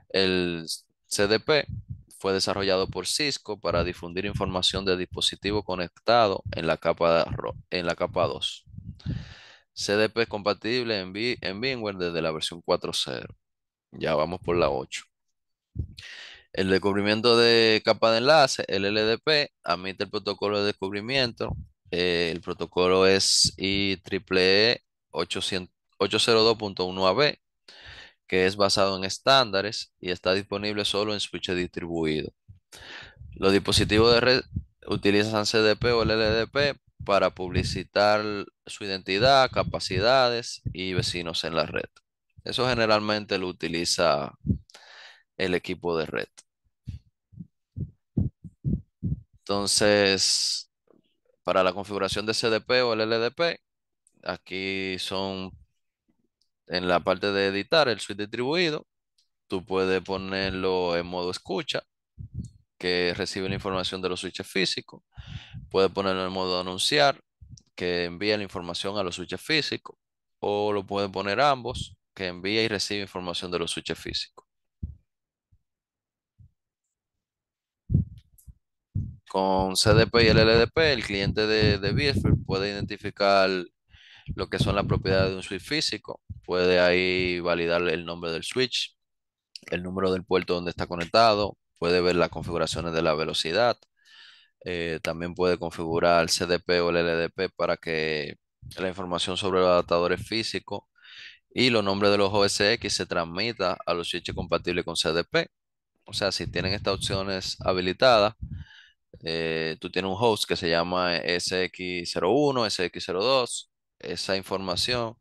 El CDP fue desarrollado por Cisco para difundir información de dispositivos conectados en la capa 2. CDP compatible en VMware desde la versión 4.0. Ya vamos por la 8. El descubrimiento de capa de enlace, el LDP, admite el protocolo de descubrimiento. El protocolo es IEEE 802.1ab, que es basado en estándares y está disponible solo en switches distribuidos. Los dispositivos de red utilizan CDP o LLDP para publicitar su identidad, capacidades y vecinos en la red. Eso generalmente lo utiliza el equipo de red. Entonces, para la configuración de CDP o LLDP, aquí son en la parte de editar el switch distribuido. Tú puedes ponerlo en modo escucha, que recibe la información de los switches físicos. Puedes ponerlo en modo anunciar, que envía la información a los switches físicos. O lo puedes poner ambos, que envía y recibe información de los switches físicos. Con CDP y el LDP, el cliente de VSphere puede identificar lo que son las propiedades de un switch físico. Puede ahí validar el nombre del switch, el número del puerto donde está conectado. Puede ver las configuraciones de la velocidad. También puede configurar CDP o el LDP para que la información sobre los adaptadores físicos y los nombres de los OSX se transmita a los switches compatibles con CDP. O sea, si tienen estas opciones habilitadas, tú tienes un host que se llama SX01, SX02. Esa información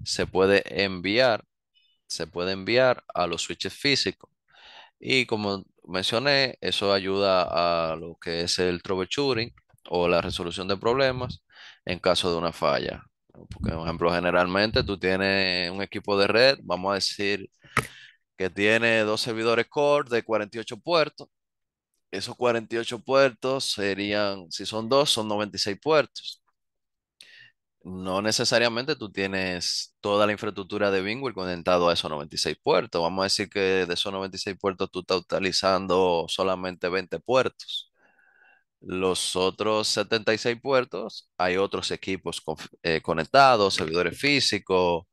se puede enviar, se puede enviar a los switches físicos. Y como mencioné, eso ayuda a lo que es el troubleshooting o la resolución de problemas en caso de una falla. Porque, por ejemplo, generalmente tú tienes un equipo de red, vamos a decir que tiene dos servidores core de 48 puertos. Esos 48 puertos serían, si son dos, son 96 puertos. No necesariamente tú tienes toda la infraestructura de VMware conectado a esos 96 puertos. Vamos a decir que de esos 96 puertos tú estás utilizando solamente 20 puertos. Los otros 76 puertos, hay otros equipos conectados, servidores físicos,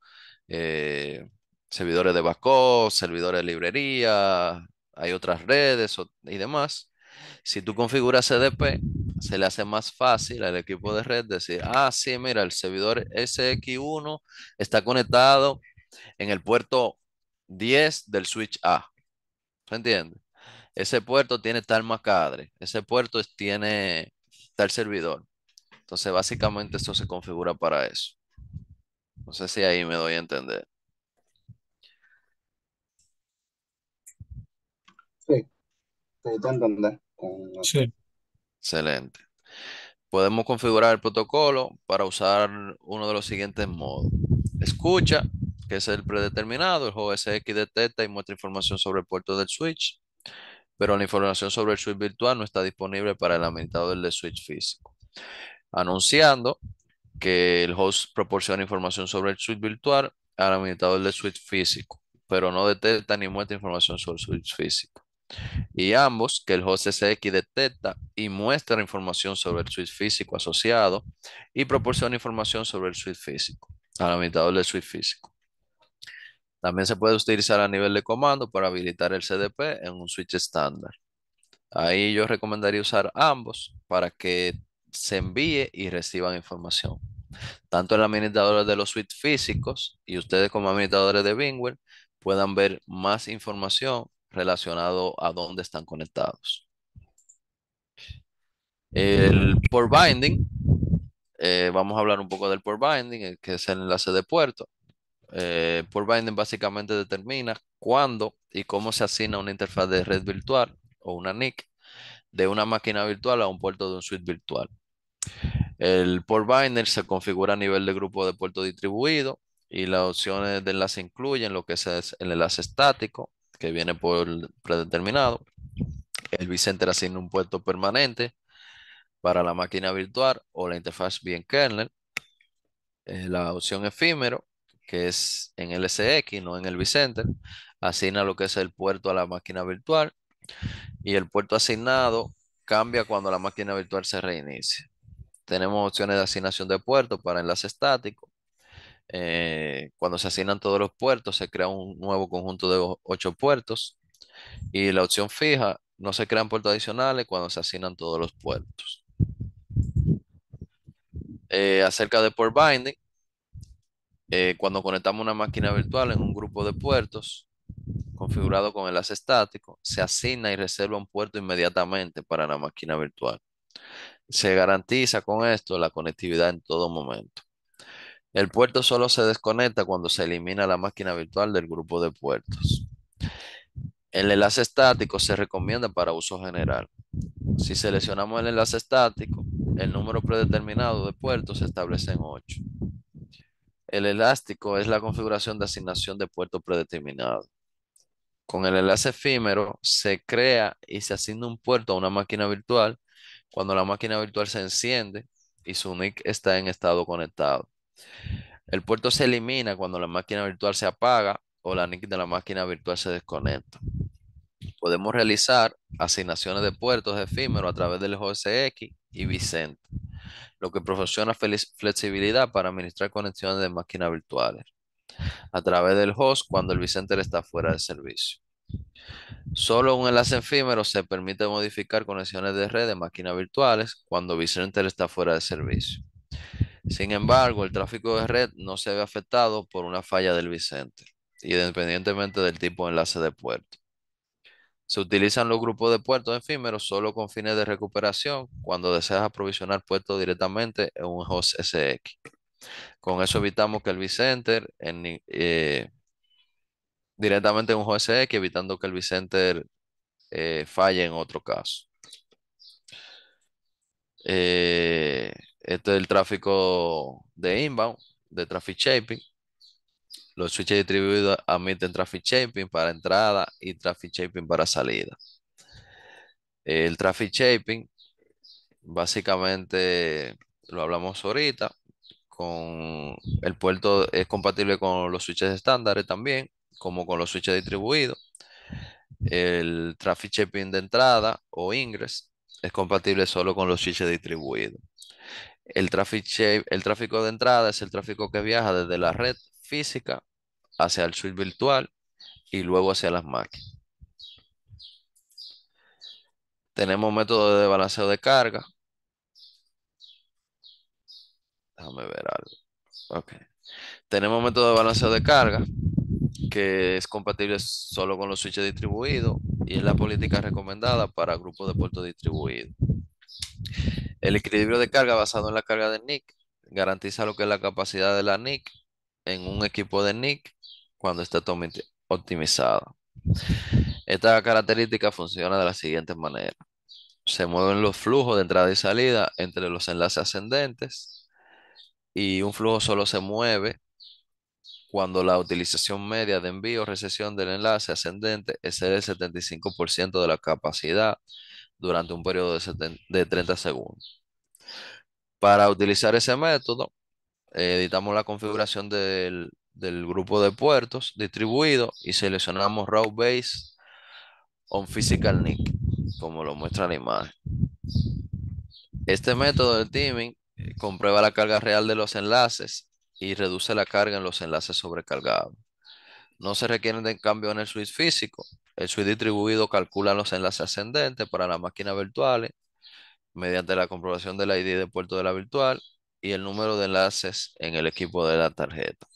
eh, servidores de backup, servidores de librería, hay otras redes y demás. Si tú configuras CDP, se le hace más fácil al equipo de red decir, ah, sí, mira, el servidor SX1 está conectado en el puerto 10 del switch A. ¿Se entiende? Ese puerto tiene tal MAC-adre, ese puerto tiene tal servidor. Entonces, básicamente esto se configura para eso. No sé si ahí me doy a entender. Sí, sí, te entendés con eso. Sí. Excelente. Podemos configurar el protocolo para usar uno de los siguientes modos. Escucha, que es el predeterminado. El OSX detecta y muestra información sobre el puerto del switch, pero la información sobre el switch virtual no está disponible para el administrador del switch físico. Anunciando que el host proporciona información sobre el switch virtual al administrador del switch físico, pero no detecta ni muestra información sobre el switch físico. Y ambos, que el host SX detecta y muestra información sobre el switch físico asociado y proporciona información sobre el switch físico al administrador del switch físico. También se puede utilizar a nivel de comando para habilitar el CDP en un switch estándar. Ahí yo recomendaría usar ambos para que se envíe y reciban información. Tanto el administrador de los suites físicos y ustedes como administradores de VMware puedan ver más información relacionado a dónde están conectados. El port binding, vamos a hablar un poco del port binding, que es el enlace de puerto. Port binding básicamente determina cuándo y cómo se asigna una interfaz de red virtual o una NIC de una máquina virtual a un puerto de un suite virtual. El port binder se configura a nivel de grupo de puertos distribuido y las opciones de enlace incluyen lo que es el enlace estático, que viene por predeterminado. El vCenter asigna un puerto permanente para la máquina virtual o la interfaz bien kernel. La opción efímero, que es en LSX, no en el vCenter, asigna lo que es el puerto a la máquina virtual y el puerto asignado cambia cuando la máquina virtual se reinicia. Tenemos opciones de asignación de puertos para enlace estático, Cuando se asignan todos los puertos, se crea un nuevo conjunto de 8 puertos. Y la opción fija, no se crean puertos adicionales cuando se asignan todos los puertos. Acerca de port binding, cuando conectamos una máquina virtual en un grupo de puertos configurado con enlace estático, se asigna y reserva un puerto inmediatamente para la máquina virtual. Se garantiza con esto la conectividad en todo momento. El puerto solo se desconecta cuando se elimina la máquina virtual del grupo de puertos. El enlace estático se recomienda para uso general. Si seleccionamos el enlace estático, el número predeterminado de puertos se establece en 8. El elástico es la configuración de asignación de puertos predeterminado. Con el enlace efímero se crea y se asigna un puerto a una máquina virtual cuando la máquina virtual se enciende y su NIC está en estado conectado. El puerto se elimina cuando la máquina virtual se apaga o la NIC de la máquina virtual se desconecta. Podemos realizar asignaciones de puertos efímeros a través del JSX y vCenter, lo que proporciona flexibilidad para administrar conexiones de máquinas virtuales a través del host cuando el vCenter está fuera de servicio. Solo un enlace efímero se permite modificar conexiones de red de máquinas virtuales cuando vCenter está fuera de servicio. Sin embargo, el tráfico de red no se ve afectado por una falla del vCenter, independientemente del tipo de enlace de puerto. Se utilizan los grupos de puertos efímeros solo con fines de recuperación cuando deseas aprovisionar puertos directamente en un host SX. Con eso evitamos que el vCenter directamente en un host SX, evitando que el vCenter falle en otro caso. Este es el tráfico de inbound, de traffic shaping. Los switches distribuidos admiten traffic shaping para entrada y traffic shaping para salida. El traffic shaping, básicamente, lo hablamos ahorita, con el puerto es compatible con los switches estándares también, como con los switches distribuidos. El traffic shaping de entrada o ingress es compatible solo con los switches distribuidos. El tráfico de entrada es el tráfico que viaja desde la red física hacia el switch virtual y luego hacia las máquinas. Tenemos método de balanceo de carga. Déjame ver algo. Ok. Tenemos método de balanceo de carga que es compatible solo con los switches distribuidos y es la política recomendada para grupos de puertos distribuidos. El equilibrio de carga basado en la carga de NIC garantiza lo que es la capacidad de la NIC en un equipo de NIC cuando esté optimizada. Esta característica funciona de la siguiente manera. Se mueven los flujos de entrada y salida entre los enlaces ascendentes y un flujo solo se mueve cuando la utilización media de envío o recepción del enlace ascendente excede el 75% de la capacidad durante un periodo de 30 segundos. Para utilizar ese método, editamos la configuración del grupo de puertos distribuido y seleccionamos Route Based on Physical NIC, como lo muestra la imagen. Este método de teaming comprueba la carga real de los enlaces y reduce la carga en los enlaces sobrecargados. No se requieren de cambio en el switch físico. El switch distribuido calcula los enlaces ascendentes para las máquinas virtuales mediante la comprobación del ID de puerto de la virtual y el número de enlaces en el equipo de la tarjeta.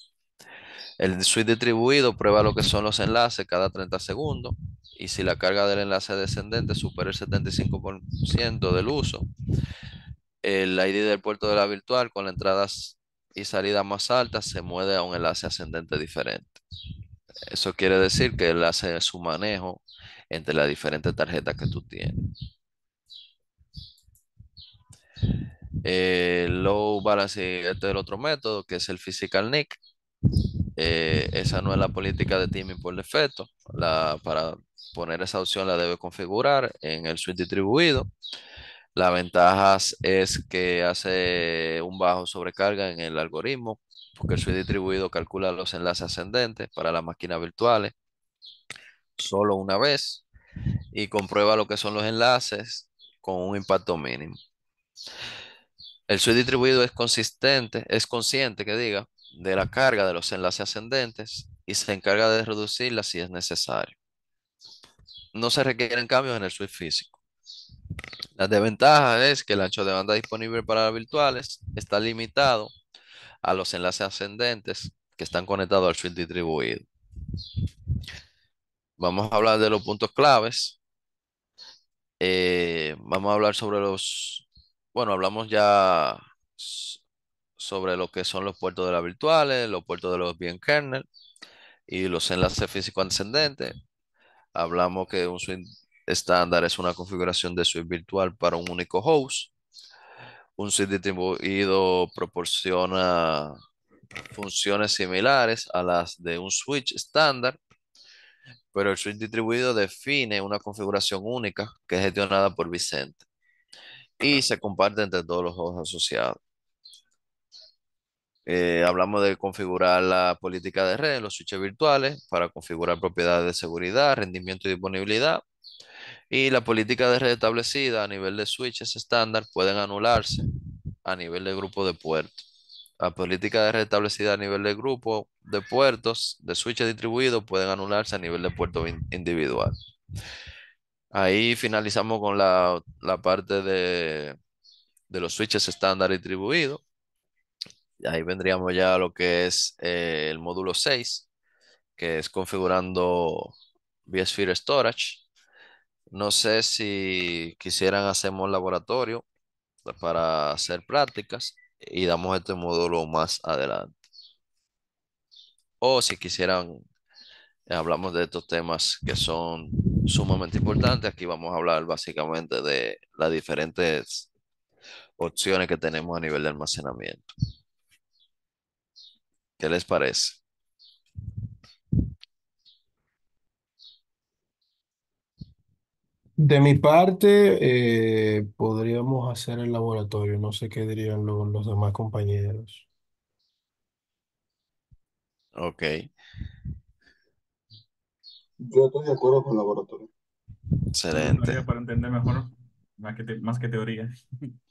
El switch distribuido prueba lo que son los enlaces cada 30 segundos y si la carga del enlace descendente supera el 75% del uso, el ID del puerto de la virtual con las entradas y salidas más altas se mueve a un enlace ascendente diferente. Eso quiere decir que él hace su manejo entre las diferentes tarjetas que tú tienes. Low balancing, este es el otro método que es el physical NIC. Esa no es la política de teaming por defecto. Para poner esa opción la debe configurar en el switch distribuido. La ventaja es que hace un bajo sobrecarga en el algoritmo, porque el switch distribuido calcula los enlaces ascendentes para las máquinas virtuales solo una vez y comprueba lo que son los enlaces con un impacto mínimo. El switch distribuido es consciente de la carga de los enlaces ascendentes y se encarga de reducirla si es necesario. No se requieren cambios en el switch físico. La desventaja es que el ancho de banda disponible para las virtuales está limitado a los enlaces ascendentes que están conectados al switch distribuido. Vamos a hablar de los puntos claves. Vamos a hablar sobre bueno, hablamos ya sobre lo que son los puertos de las virtuales, los puertos de los bien kernel y los enlaces físicos ascendentes. Hablamos que un switch estándar es una configuración de switch virtual para un único host. Un switch distribuido proporciona funciones similares a las de un switch estándar, pero el switch distribuido define una configuración única que es gestionada por Vicente y se comparte entre todos los hosts asociados. Hablamos de configurar la política de red en los switches virtuales para configurar propiedades de seguridad, rendimiento y disponibilidad. Y la política de red establecida a nivel de switches estándar pueden anularse a nivel de grupo de puertos. La política de red establecida a nivel de grupo de puertos de switches distribuidos pueden anularse a nivel de puerto individual. Ahí finalizamos con la parte de los switches estándar distribuidos. Y ahí vendríamos ya a lo que es el módulo 6, que es configurando vSphere Storage. No sé si quisieran hacemos laboratorio para hacer prácticas y damos este módulo más adelante. O si quisieran, hablamos de estos temas que son sumamente importantes. Aquí vamos a hablar básicamente de las diferentes opciones que tenemos a nivel de almacenamiento. ¿Qué les parece? De mi parte, podríamos hacer el laboratorio. No sé qué dirían los demás compañeros. Ok, Yo estoy de acuerdo con el laboratorio. Me excelente, gustaría para entender mejor, más que teoría.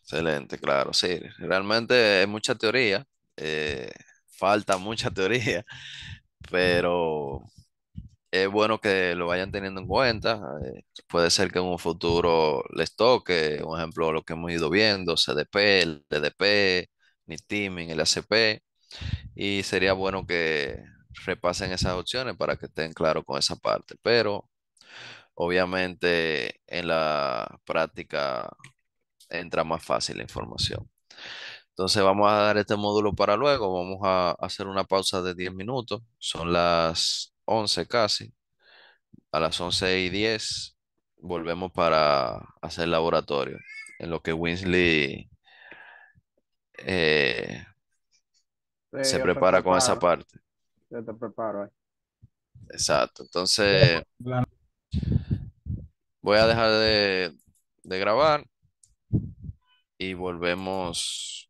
excelente, claro, sí. Realmente hay mucha teoría, eh, falta mucha teoría, pero es bueno que lo vayan teniendo en cuenta. Puede ser que en un futuro les toque, por ejemplo, lo que hemos ido viendo, CDP, el DDP, NITiming, el ACP, y sería bueno que repasen esas opciones para que estén claros con esa parte. Pero obviamente en la práctica entra más fácil la información. Entonces vamos a dar este módulo para luego. Vamos a hacer una pausa de 10 minutos. Son las 11 casi. A las 11:10 volvemos para hacer laboratorio, en lo que Winsley eh, Sí, se yo te prepara con esa preparo, parte. yo te preparo ahí. Exacto. Entonces voy a dejar de grabar y volvemos